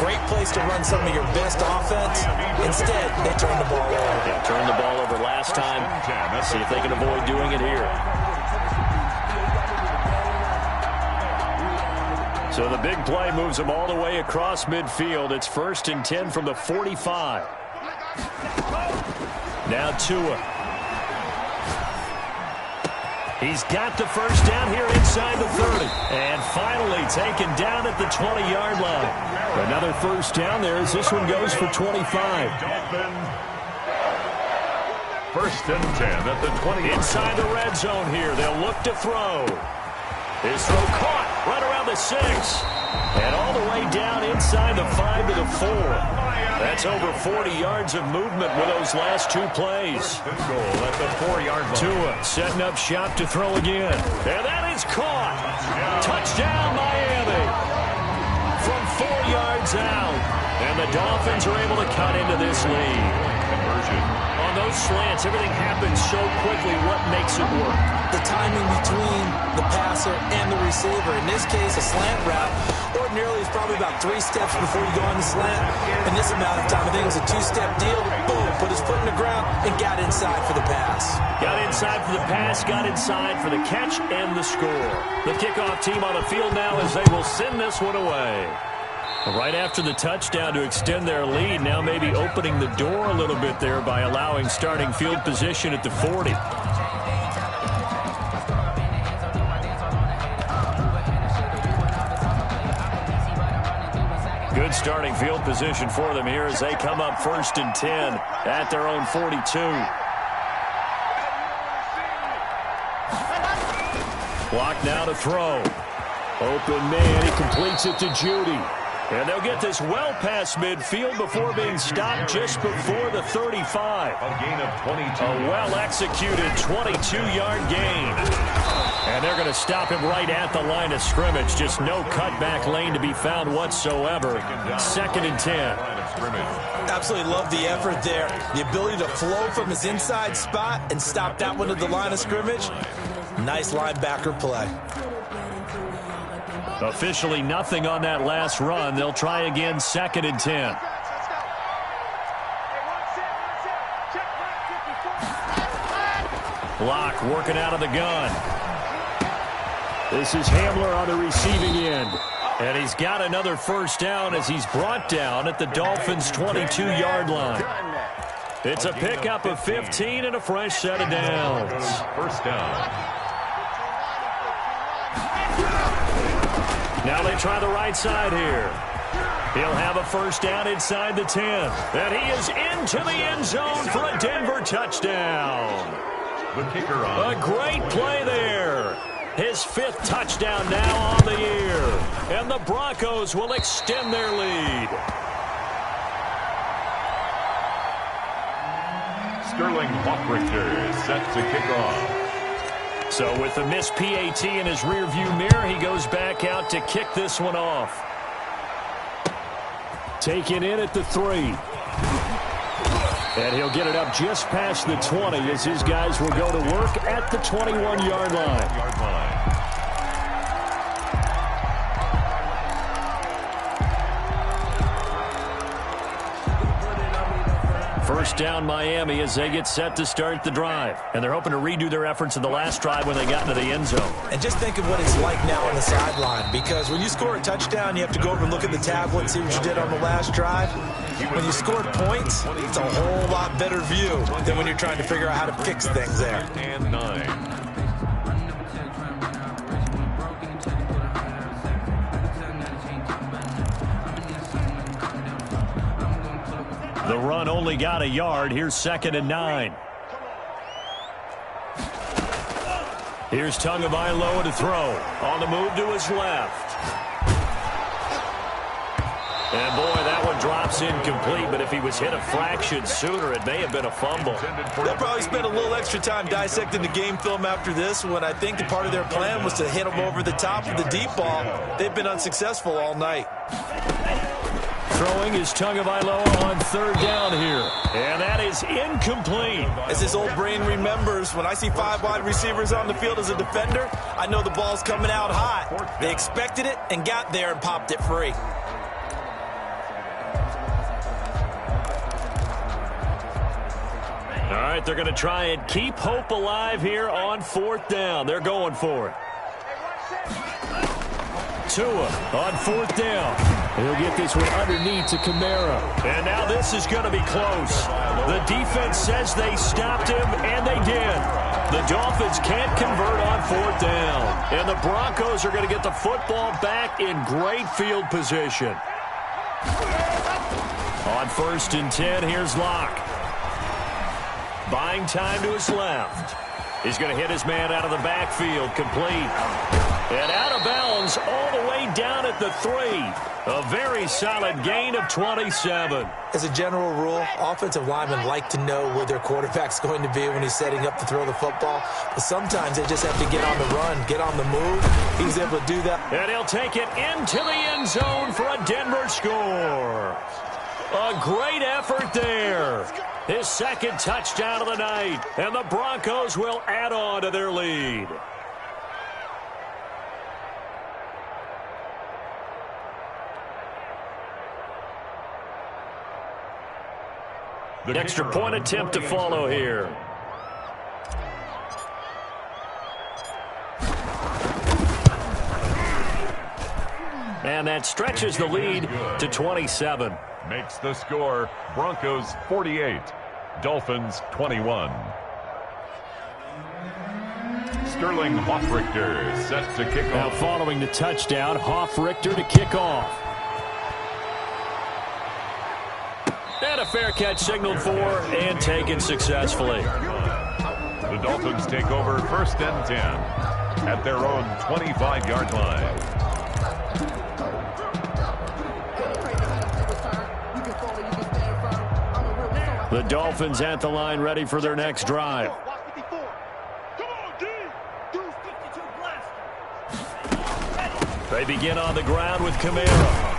great place to run some of your best offense. Instead, they turn the ball over. Yeah, turned the ball over last time. See if they can avoid doing it here. So the big play moves them all the way across midfield. It's 1st and 10 from the 45. Now Tua. He's got the first down here inside the 30. And finally taken down at the 20-yard line. Another first down there as this one goes for 25. 1st and 10 at the 20. Inside the red zone here. They'll look to throw. His throw caught right around the 6. And all the way down inside the 5 to the 4. That's over 40 yards of movement with those last 2 plays. Goal at the 4-yard line. Tua setting up shop to throw again. And that is caught. Touchdown, Miami. From 4 yards out. And the Dolphins are able to cut into this lead. Conversion. On those slants, everything happens so quickly. What makes it work? The timing between the passer and the receiver. In this case, a slant route ordinarily is probably about 3 steps before you go on the slant. In this amount of time, I think it was a 2-step deal. Boom, put his foot in the ground and got inside for the pass. Got inside for the pass, got inside for the catch and the score. The kickoff team on the field now as they will send this one away. Right after the touchdown to extend their lead, now maybe opening the door a little bit there by allowing starting field position at the 40. Good starting field position for them here as they come up 1st and 10 at their own 42. Block now to throw. Open man, he completes it to Judy. And they'll get this well past midfield before being stopped just before the 35. A gain of 22. A well-executed 22-yard gain. And they're going to stop him right at the line of scrimmage. Just no cutback lane to be found whatsoever. 2nd and 10. Absolutely love the effort there. The ability to flow from his inside spot and stop that one at the line of scrimmage. Nice linebacker play. Officially nothing on that last run. They'll try again 2nd and 10. Block working out of the gun. This is Hamler on the receiving end. And he's got another first down as he's brought down at the Dolphins' 22-yard line. It's a pickup of 15 and a fresh set of downs. 1st down. Now they try the right side here. He'll have a first down inside the 10. And he is into the end zone for a Denver touchdown. The kicker on. A great play there. His 5th touchdown now on the year. And the Broncos will extend their lead. Sterling Hoffrichter is set to kick off. So with the missed PAT in his rearview mirror, he goes back out to kick this one off. Taken in at the 3. And he'll get it up just past the 20 as his guys will go to work at the 21-yard line. First down Miami as they get set to start the drive. And they're hoping to redo their efforts in the last drive when they got into the end zone. And just think of what it's like now on the sideline, because when you score a touchdown, you have to go over and look at the tablet and see what you did on the last drive. When you scored points, it's a whole lot better view than when you're trying to figure out how to fix things there. And 9. The run only got a yard. Here's 2nd and 9. Here's Tagovailoa to throw. On the move to his left. And boy, that one drops incomplete, but if he was hit a fraction sooner, it may have been a fumble. They'll probably spend a little extra time dissecting the game film after this when I think the part of their plan was to hit him over the top of the deep ball. They've been unsuccessful all night. Throwing is Tagovailoa on 3rd down here. And that is incomplete. As his old brain remembers, when I see 5 wide receivers on the field as a defender, I know the ball's coming out hot. They expected it and got there and popped it free. All right, they're going to try and keep hope alive here on 4th down. They're going for it. Tua on 4th down. He'll get this one underneath to Kamara. And now this is going to be close. The defense says they stopped him, and they did. The Dolphins can't convert on 4th down. And the Broncos are going to get the football back in great field position. On 1st and 10, here's Locke. Buying time to his left. He's going to hit his man out of the backfield, complete. And out of bounds all the way down at the 3. A very solid gain of 27. As a general rule, offensive linemen like to know where their quarterback's going to be when he's setting up to throw the football. But sometimes they just have to get on the run, get on the move. He's able to do that. And he'll take it into the end zone for a Denver score. A great effort there. His 2nd touchdown of the night. And the Broncos will add on to their lead. The extra point attempt to follow here. And that stretches the lead to 27. Makes the score Broncos 48, Dolphins 21. Sterling Hoffrichter set to kick off. Now following the touchdown, Hoffrichter to kick off. And a fair catch signaled for and taken successfully. The Dolphins take over 1st and 10 at their own 25-yard line. The Dolphins at the line ready for their next drive. They begin on the ground with Kamara.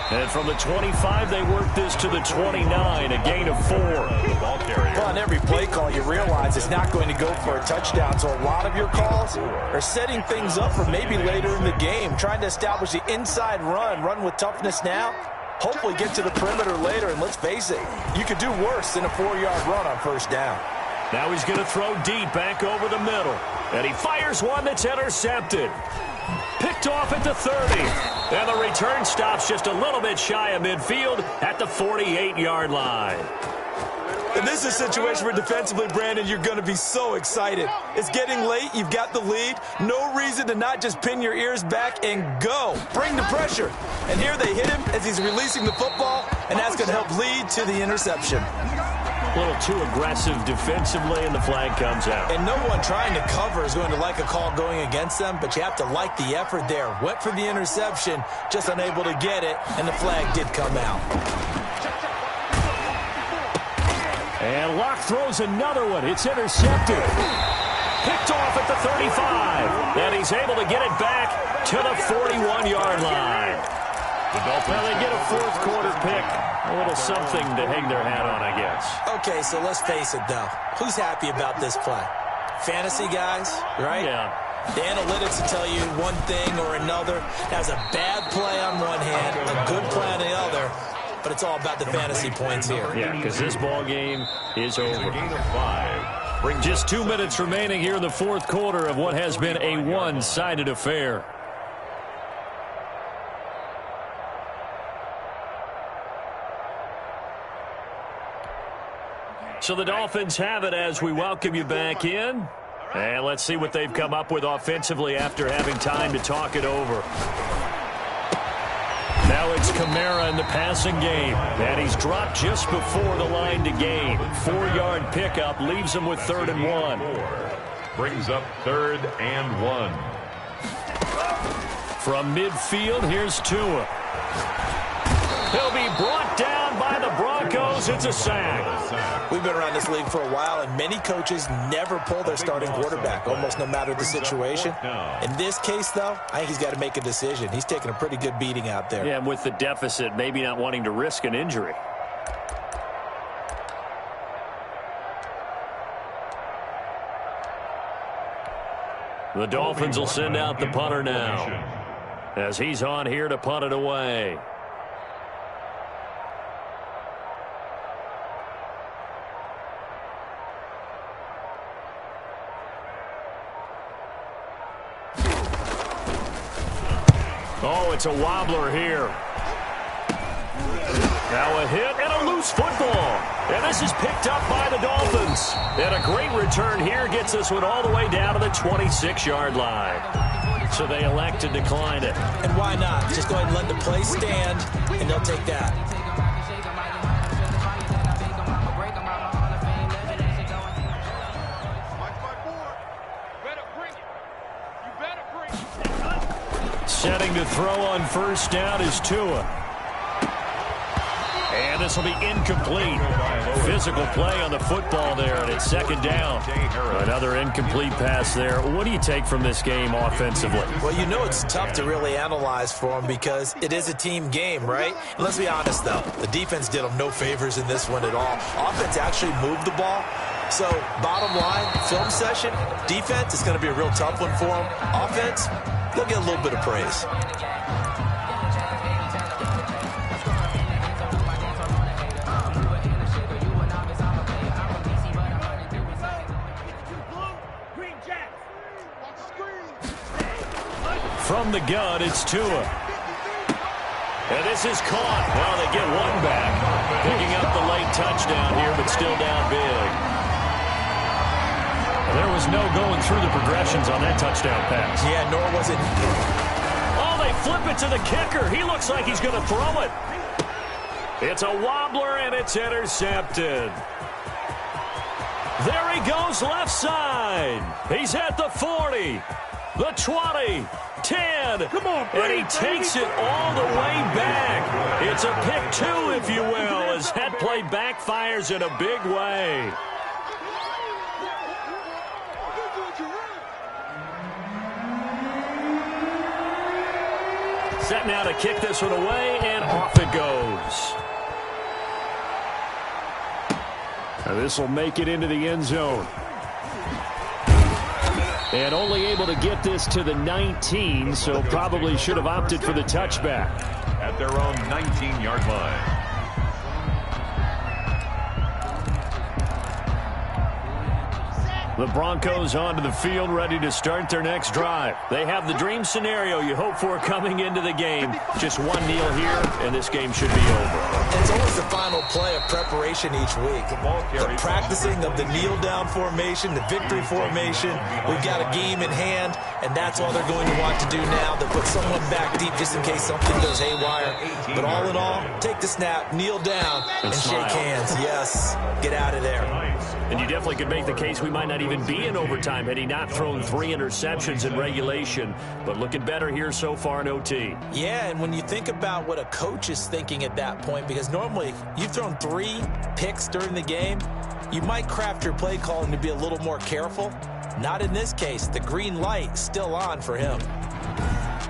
And from the 25, they work this to the 29, a gain of 4. The ball carrier. Well, on every play call, you realize it's not going to go for a touchdown. So a lot of your calls are setting things up for maybe later in the game, trying to establish the inside run with toughness now. Hopefully get to the perimeter later, and let's face it, you could do worse than a 4-yard run on 1st down. Now he's going to throw deep back over the middle. And he fires one that's intercepted. Picked off at the 30. And the return stops just a little bit shy of midfield at the 48-yard line. And this is a situation where defensively, Brandon, you're going to be so excited. It's getting late. You've got the lead. No reason to not just pin your ears back and go. Bring the pressure. And here they hit him as he's releasing the football, and that's going to help lead to the interception. A little too aggressive defensively, and the flag comes out. And no one trying to cover is going to like a call going against them, but you have to like the effort there. Went for the interception, just unable to get it, and the flag did come out. And Locke throws another one. It's intercepted. Picked off at the 35. And he's able to get it back to the 41-yard line. Well, they get a fourth-quarter pick. A little something to hang their hat on, I guess. Okay, so let's face it, though. Who's happy about this play? Fantasy guys, right? Yeah. The analytics will tell you one thing or another. That's a bad play on one hand, a good play on the other, but it's all about the fantasy points here. Yeah, because this ball game is over. Gain of 5. Just 2 minutes remaining here in the fourth quarter of what has been a one-sided affair. So the Dolphins have it as we welcome you back in. And let's see what they've come up with offensively after having time to talk it over. Now it's Kamara in the passing game. And he's dropped just before the line to gain. 4-yard pickup leaves him with 3rd and 1. Brings up 3rd and 1. From midfield, here's Tua. He'll be brought down by the Broncos. It's a sack. We've been around this league for a while, and many coaches never pull their starting quarterback, almost no matter the situation. In this case, though, I think he's got to make a decision. He's taking a pretty good beating out there. Yeah, and with the deficit, maybe not wanting to risk an injury. The Dolphins will send out the punter now, as he's on here to punt it away. Oh, it's a wobbler here. Now a hit and a loose football. And this is picked up by the Dolphins. And a great return here gets this one all the way down to the 26-yard line. So they elect to decline it. And why not? Just go ahead and let the play stand, and they'll take that. Setting to throw on first down is Tua. And this will be incomplete. Physical play on the football there, and it's 2nd down. Another incomplete pass there. What do you take from this game offensively? Well, you know it's tough to really analyze for them because it is a team game, right? And let's be honest, though. The defense did them no favors in this one at all. Offense actually moved the ball. So, bottom line, film session, defense is going to be a real tough one for them. Offense, they'll get a little bit of praise. From the gun, it's Tua. And this is caught. Well, they get one back. Picking up the late touchdown here, but still down big. There was no going through the progressions on that touchdown pass. Yeah, nor was it. Oh, they flip it to the kicker. He looks like he's going to throw it. It's a wobbler, and it's intercepted. There he goes left side. He's at the 40, the 20, 10. Come on, and he takes it all the way back. It's a pick 2, if you will, as that play backfires in a big way. Set now to kick this one away, and off it goes. Now this will make it into the end zone. And only able to get this to the 19, so probably should have opted for the touchback. At their own 19-yard line. The Broncos onto the field, ready to start their next drive. They have the dream scenario you hope for coming into the game. Just one kneel here, and this game should be over. It's always the final play of preparation each week. The practicing of the kneel-down formation, the victory formation. We've got a game in hand, and that's all they're going to want to do now. They'll put someone back deep just in case something goes haywire. But all in all, take the snap, kneel down, and shake hands. Yes, get out of there. And you definitely could make the case we might not even be in overtime had he not thrown 3 interceptions in regulation. But looking better here so far in OT. Yeah, and when you think about what a coach is thinking at that point, because normally you've thrown 3 picks during the game, you might craft your play calling to be a little more careful. Not in this case. The green light still on for him.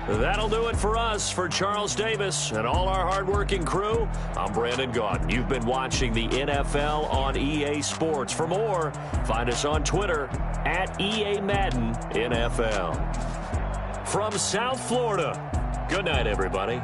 That'll do it for us. For Charles Davis and all our hardworking crew, I'm Brandon Gaudin. You've been watching the NFL on EA Sports. For more, find us on Twitter at EA Madden NFL. From South Florida, good night, everybody.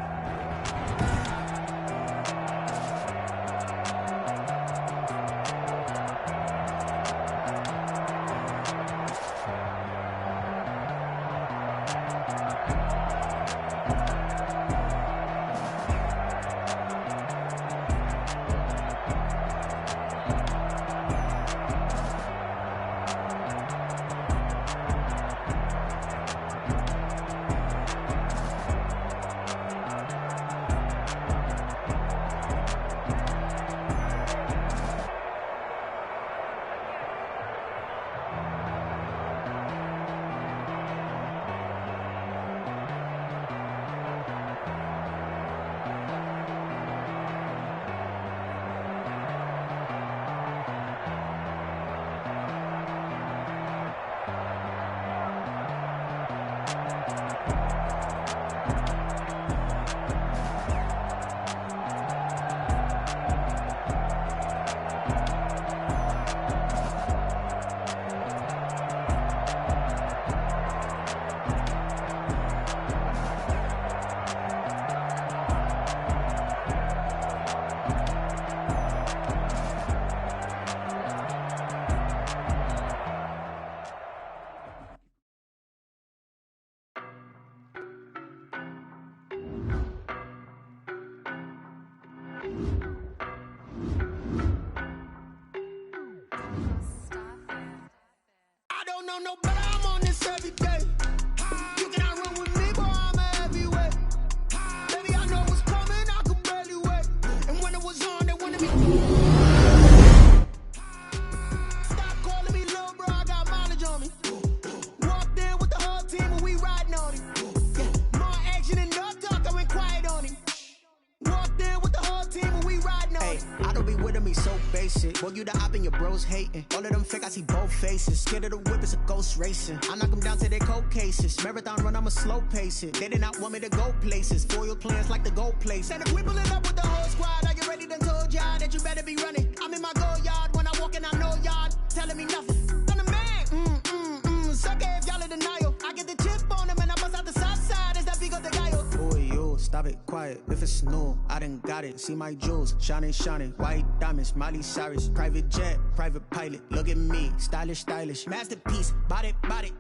Hating. All of them fake, I see both faces. Scared of the whip, it's a ghost racing. I knock them down to their cold cases. Marathon run, I'ma slow pace it. They did not want me to go places. Foil plans like the gold place. And if we pulling up with the whole squad, I get ready done told y'all that you better be running. I'm in my go yard. When I walk in, I know y'all telling me nothing. I'm the man. Sucker if y'all in denial. I get the chip on them and I bust out the south side. Is that big of the guy? Boy, yo, stop it, quiet. If it's new, I done got it. See my jewels, shining, shining. White diamonds, Miley Cyrus. Private jet, private pilot. Look at me, stylish, stylish. Masterpiece, body,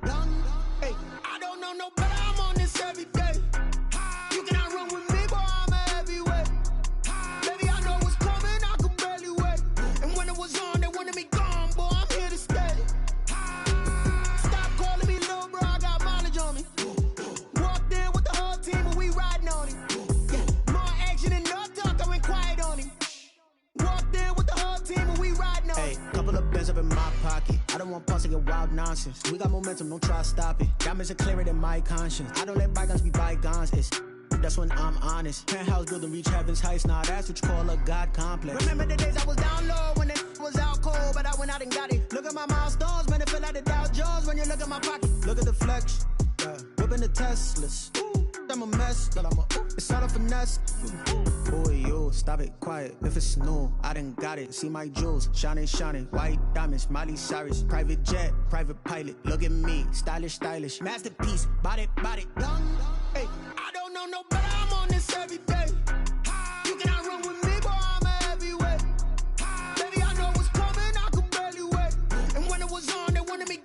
young. Hey, I don't know no better. I'm on this every day. You cannot run with me, boy. I'm a heavyweight. Baby, I know what's coming. I could barely wait. And when it was on, they wanted me gone, boy. I'm here to stay. Stop calling me little bro. I got mileage on me. Walked in with the whole team, and we riding on him. Yeah, more action and no talk. I went quiet on him. Walked in with the whole team, and we riding on him. Couple of bands up in my pocket. I don't want pulse and wild nonsense. We got momentum, don't try to stop it. Diamonds are clearer than my conscience. I don't let bygones be bygones. That's when I'm honest. Penthouse building, reach heaven's heights. Nah, that's what you call a God complex. Remember the days I was down low when it was out cold, but I went out and got it. Look at my milestones, man, it feel like the Dow Jones when you look at my pocket. Look at the flex, yeah. Whipping the Teslas. I'm a mess, but it's all a finesse. Boy, yo, stop it, quiet. If it's new, I done got it. See my jewels, shining, shining. White diamonds, Miley Cyrus. Private jet, private pilot. Look at me, stylish, stylish. Masterpiece, body, young. Hey, I don't know no better. I'm on this every day. You cannot run with me, boy. I'm a heavyweight. Baby, I know what's coming. I could barely wait. And when it was on, they wanted me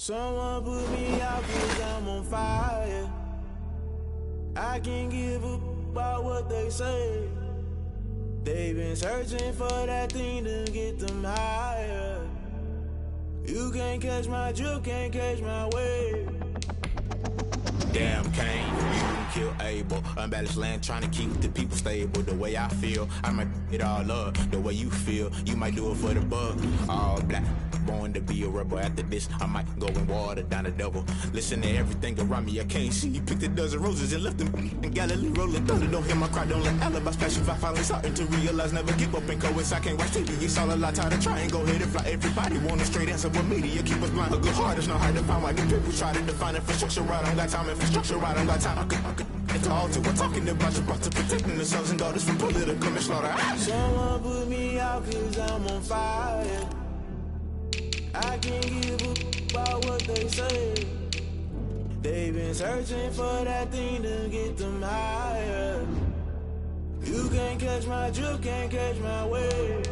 Someone put me out 'cause I'm on fire. I can't give a about what they say. They've been searching for that thing to get them higher. You can't catch my drift, can't catch my wave. Damn, Kane, you done killed Abel. Unbalanced land, trying to keep the people stable. The way I feel, I might it all up. The way you feel, you might do it for the bug. All black, born to be a rebel. After this, I might go and water down the devil. Listen to everything around me, I can't see. Picked a dozen roses and left them in Galilee rolling thunder. Don't hear my cry, don't let alibis pass you. If I finally starting to realize, never give up and coincide. I can't watch TV, it's all a lot. Tired of trying, go ahead and fly. Everybody want a straight answer, but media keep us blind. A good heart is not hard to find. Why the people try to define infrastructure right? I don't got time, infrastructure right? I don't got time. I could it's all to we're talking about you, about to protecting the sons and daughters from political manslaughter. Someone put me out 'cause I'm on fire. I can't give a about what they say. They've been searching for that thing to get them higher. You can't catch my drift, can't catch my wave.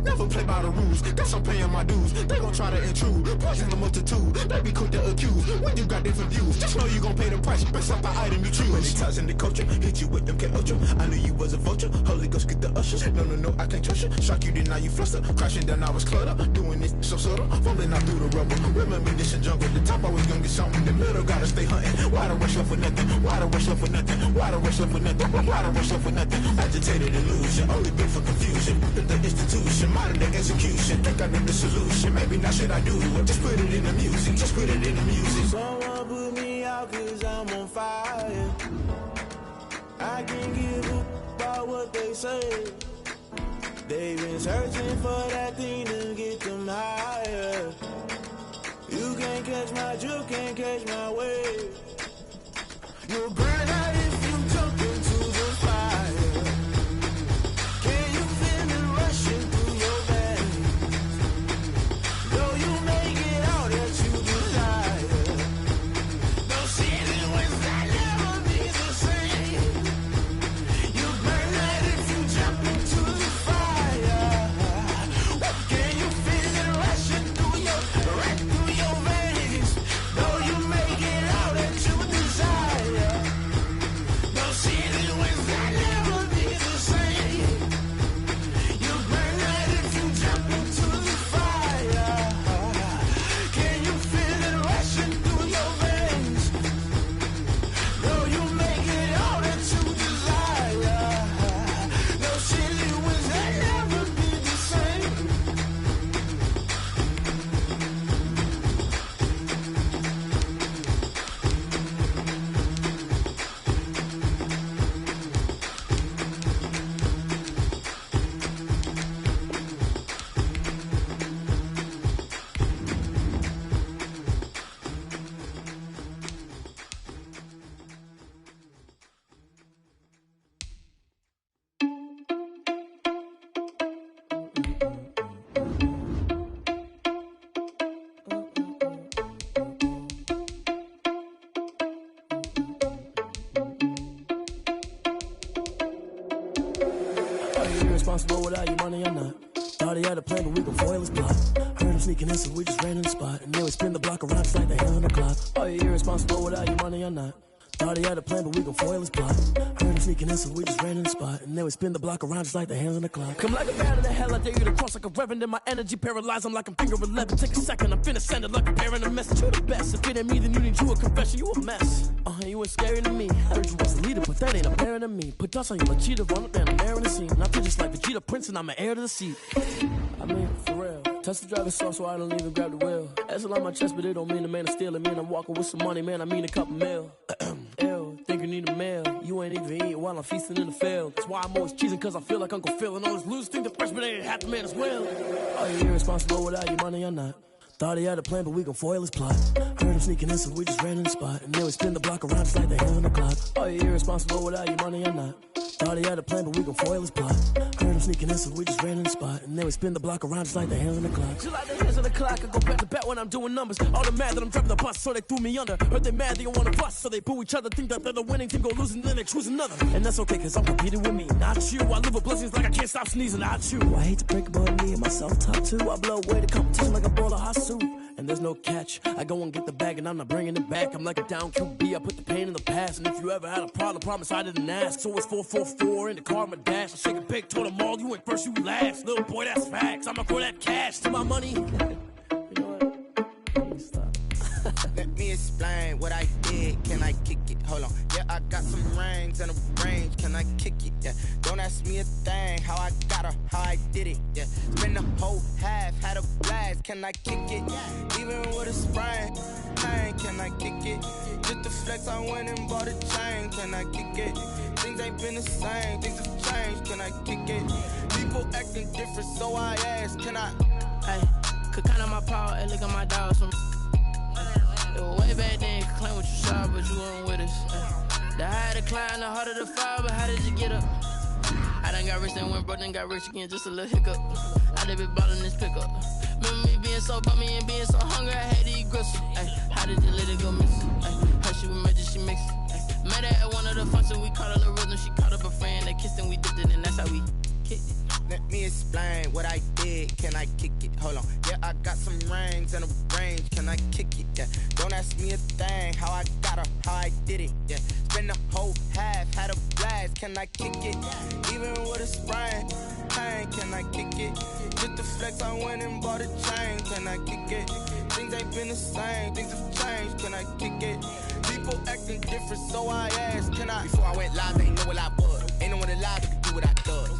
Never play by the rules, guess I'm paying my dues. They gon' try to intrude, poison the multitude. They be quick to accuse, when you got different views. Just know you gon' pay the price, based off the item you choose. Many times in the culture, hit you with MK Ultra. I knew you was a vulture, Holy Ghost get the ushers. No, I can't trust you. Shock you, then now you fluster. Crashing down, I was cluttered. Doing this so subtle, falling out through the rubble. Remember this in jungle, the top always gonna get something. The middle gotta stay hunting. Why the rush left for nothing? Why the rush left for nothing? Why the rush left for nothing? Why the rush left for nothing? Agitated illusion, only been for confusion. The institution, modern day execution. Think I know the solution. Maybe now should I do it? Just put it in the music. Just put it in the music. Someone put me out 'cause I'm on fire. I can't give a about what they say. They've been searching for that thing to get them higher. You can't catch my drift, can't catch my wave. You'll burn out if you jump into the fire. Can you feel it rushing through your veins? Though you make it out that you desire. No ceiling wins that never be the same. You burn out if you jump into the fire. Can you feel it rushing through your veins? Though you make it out that you desire. No ceiling wins that never be the same. You burn out if you jump into the fire. Can you feel it rushing through your veins? Though you make it out that you desire. No ceiling wins that never be the same. Are you irresponsible without your money or not? Thought he had a plan, but we gon' foil his plot. Heard him sneaking in, so we just ran in the spot. And then we spin the block around just like the hand on the clock. Are you irresponsible without your money or not? Thought he had a plan, but we gon' foil his plot. Heard him sneaking in, so we just ran in the spot. And then we spin the block around just like the hands on the clock. Come like a bat of the hell, I dare you to cross like a reverend. In my energy paralyzed, I'm like I'm finger 11. Take a second, I'm finna send it like a bearing a message. You the best, if it ain't me, then you need you a confession. You a mess, you ain't scary to me. Heard you was a leader, but that ain't apparent to me. Put dust on you, a cheater, run up there and air in the scene. I feel just like Vegeta Prince and I'm an heir to the seat. I mean, for real. Touch the driver's soft so I don't even grab the wheel. That's on my chest, but it don't mean the man is stealing. Man, I'm walking with some money, man, I mean a couple mil. Ew, think you need a meal. You ain't even eating while I'm feasting in the field. That's why I'm always cheesing, cause I feel like Uncle Phil. And all those losers think the freshman ain't half the man as well. Are you irresponsible without your money or not? Thought he had a plan, but we gon' foil his plot. Heard him sneaking in, so we just ran in the spot. And then we spin the block around just like the hands on the clock. Are you irresponsible without your money or not? Thought he had a plan, but we gon' foil his plot. Heard him sneaking in, so we just ran in the spot. And then we spin the block around just like the hands on the clock. Just like the hands on the clock, I go back to back when I'm doing numbers. All the mad that I'm driving the bus, so they threw me under. Heard they mad, they don't wanna bust, so they boo each other. Think that they're the winning team, go losing, then they choose another. And that's okay, cause I'm competing with me, not you. I live with blessings like I can't stop sneezing, not you. I hate to break it, but me and myself top two. I blow away the competition like a bowl of hot soup. And there's no catch. I go and get the bag and I'm not bringing it back. I'm like a down QB, I put the pain in the past. And if you ever had a problem, promise I didn't ask. So it's 444 in the car, my dash. I shake a big, told them all, you ain't first, you last. Little boy, that's facts. I'ma throw that cash to my money. You know what? Stop. Let me explain what I did. Can I kick it? Hold on. Yeah, I got some rings and a range. Can I kick it? Yeah. Don't ask me a thing. How I got her, how I did it. Yeah. Spend the whole half, had a blast. Can I kick it? Even with a sprain. Can I kick it? Just the flex, I went and bought a chain. Can I kick it? Things ain't been the same. Things have changed. Can I kick it? People acting different, so I ask. Can I? Hey, could count on my power. Hey, look at my dogs. It was way back then, you could claim what you saw, but you weren't with us. The higher the climb, the harder the fall, but how did you get up? I done got rich, then went broke, then got rich again, just a little hiccup. I done been ballin' this pickup. Remember me being so bummy and being so hungry, I had to eat gristle. Ay, how did you let it go miss? Her she was magic, she mixed. Met her at one of the functions, we caught her the rhythm, she caught up a friend, they kissed and we dipped it, and that's how we kicked it. Let me explain what I did. Can I kick it? Hold on. Yeah, I got some rings and a range. Can I kick it? Yeah. Don't ask me a thing. How I got her, how I did it. Yeah. Spend the whole half, had a blast. Can I kick it? Even with a sprain. Can I kick it? Just the flex, I went and bought a chain. Can I kick it? Things ain't been the same. Things have changed. Can I kick it? People acting different, so I asked. Can I? Before I went live, they ain't know what I was. Ain't no one alive that could do what I does.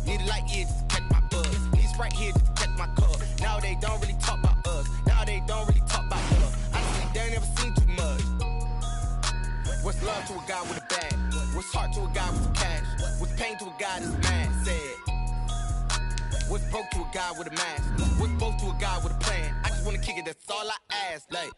Need a light year just to catch my buzz. Need Sprite here just to catch my cup. Now they don't really talk about us. Now they don't really talk about us. Honestly, they ain't never seen too much. What's love to a guy with a bag? What's heart to a guy with some cash? What's pain to a guy that's mad? Said. What's broke to a guy with a mask? What's both to a guy with a plan? I just wanna kick it, that's all I ask. Like,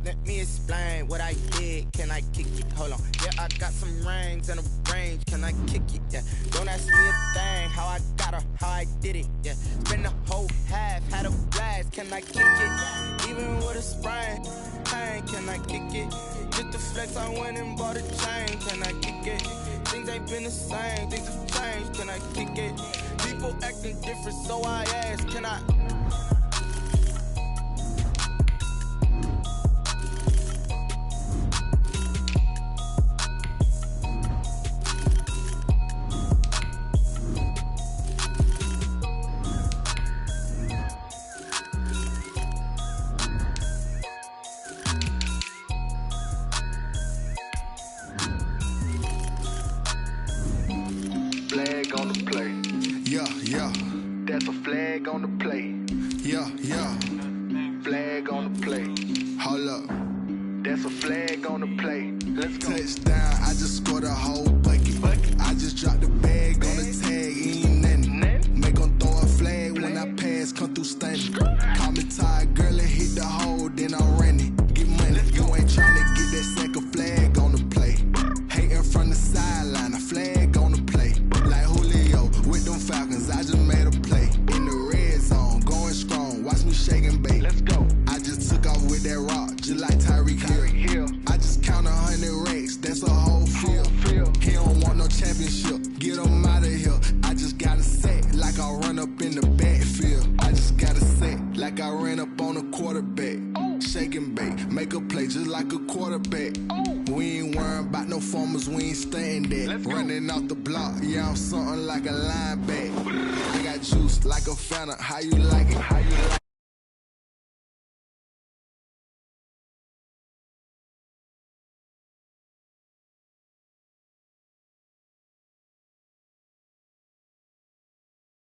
let me explain what I did. Can I kick it? Hold on. Yeah, I got some rings and a range. Can I kick it? Yeah. Don't ask me a thing. How I got her, how I did it. Yeah. Spend the whole half, had a blast. Can I kick it? Even with a sprain. Can I kick it? Just the flex, I went and bought a chain. Can I kick it? Things ain't been the same. Things have changed. Can I kick it? People acting different, so I ask. Can I? That's a flag on the play. Yeah. Flag on the play. Hold up. That's a flag on the play. Let's go. Touchdown, I just scored a whole bucket. I just dropped the bag on the tag, ain't nothing. Make them throw a flag when I pass, come through stunning. Call me tired, girl, and hit the hole, then I'm running. Get money, you ain't tryna get that second flag on the play. Hating from the sideline, a flag on the play. Like Julio with them Falcons, I just made a play. In the red zone, going strong, watch me shake and bake. Let's go. I just took off with that rock, just like Tyreek Hill. I just count 100 racks, that's a whole field. He don't want no championship, get him out of here. I just got a set, like I run up in the backfield. I just got a set, like I ran up on a quarterback. Shake and bake, make a play just like a quarterback. We ain't worrying about no formers, we ain't staying there. Running off the block, yeah, I'm something like a linebacker. I got juice like a Fanta, how you like it?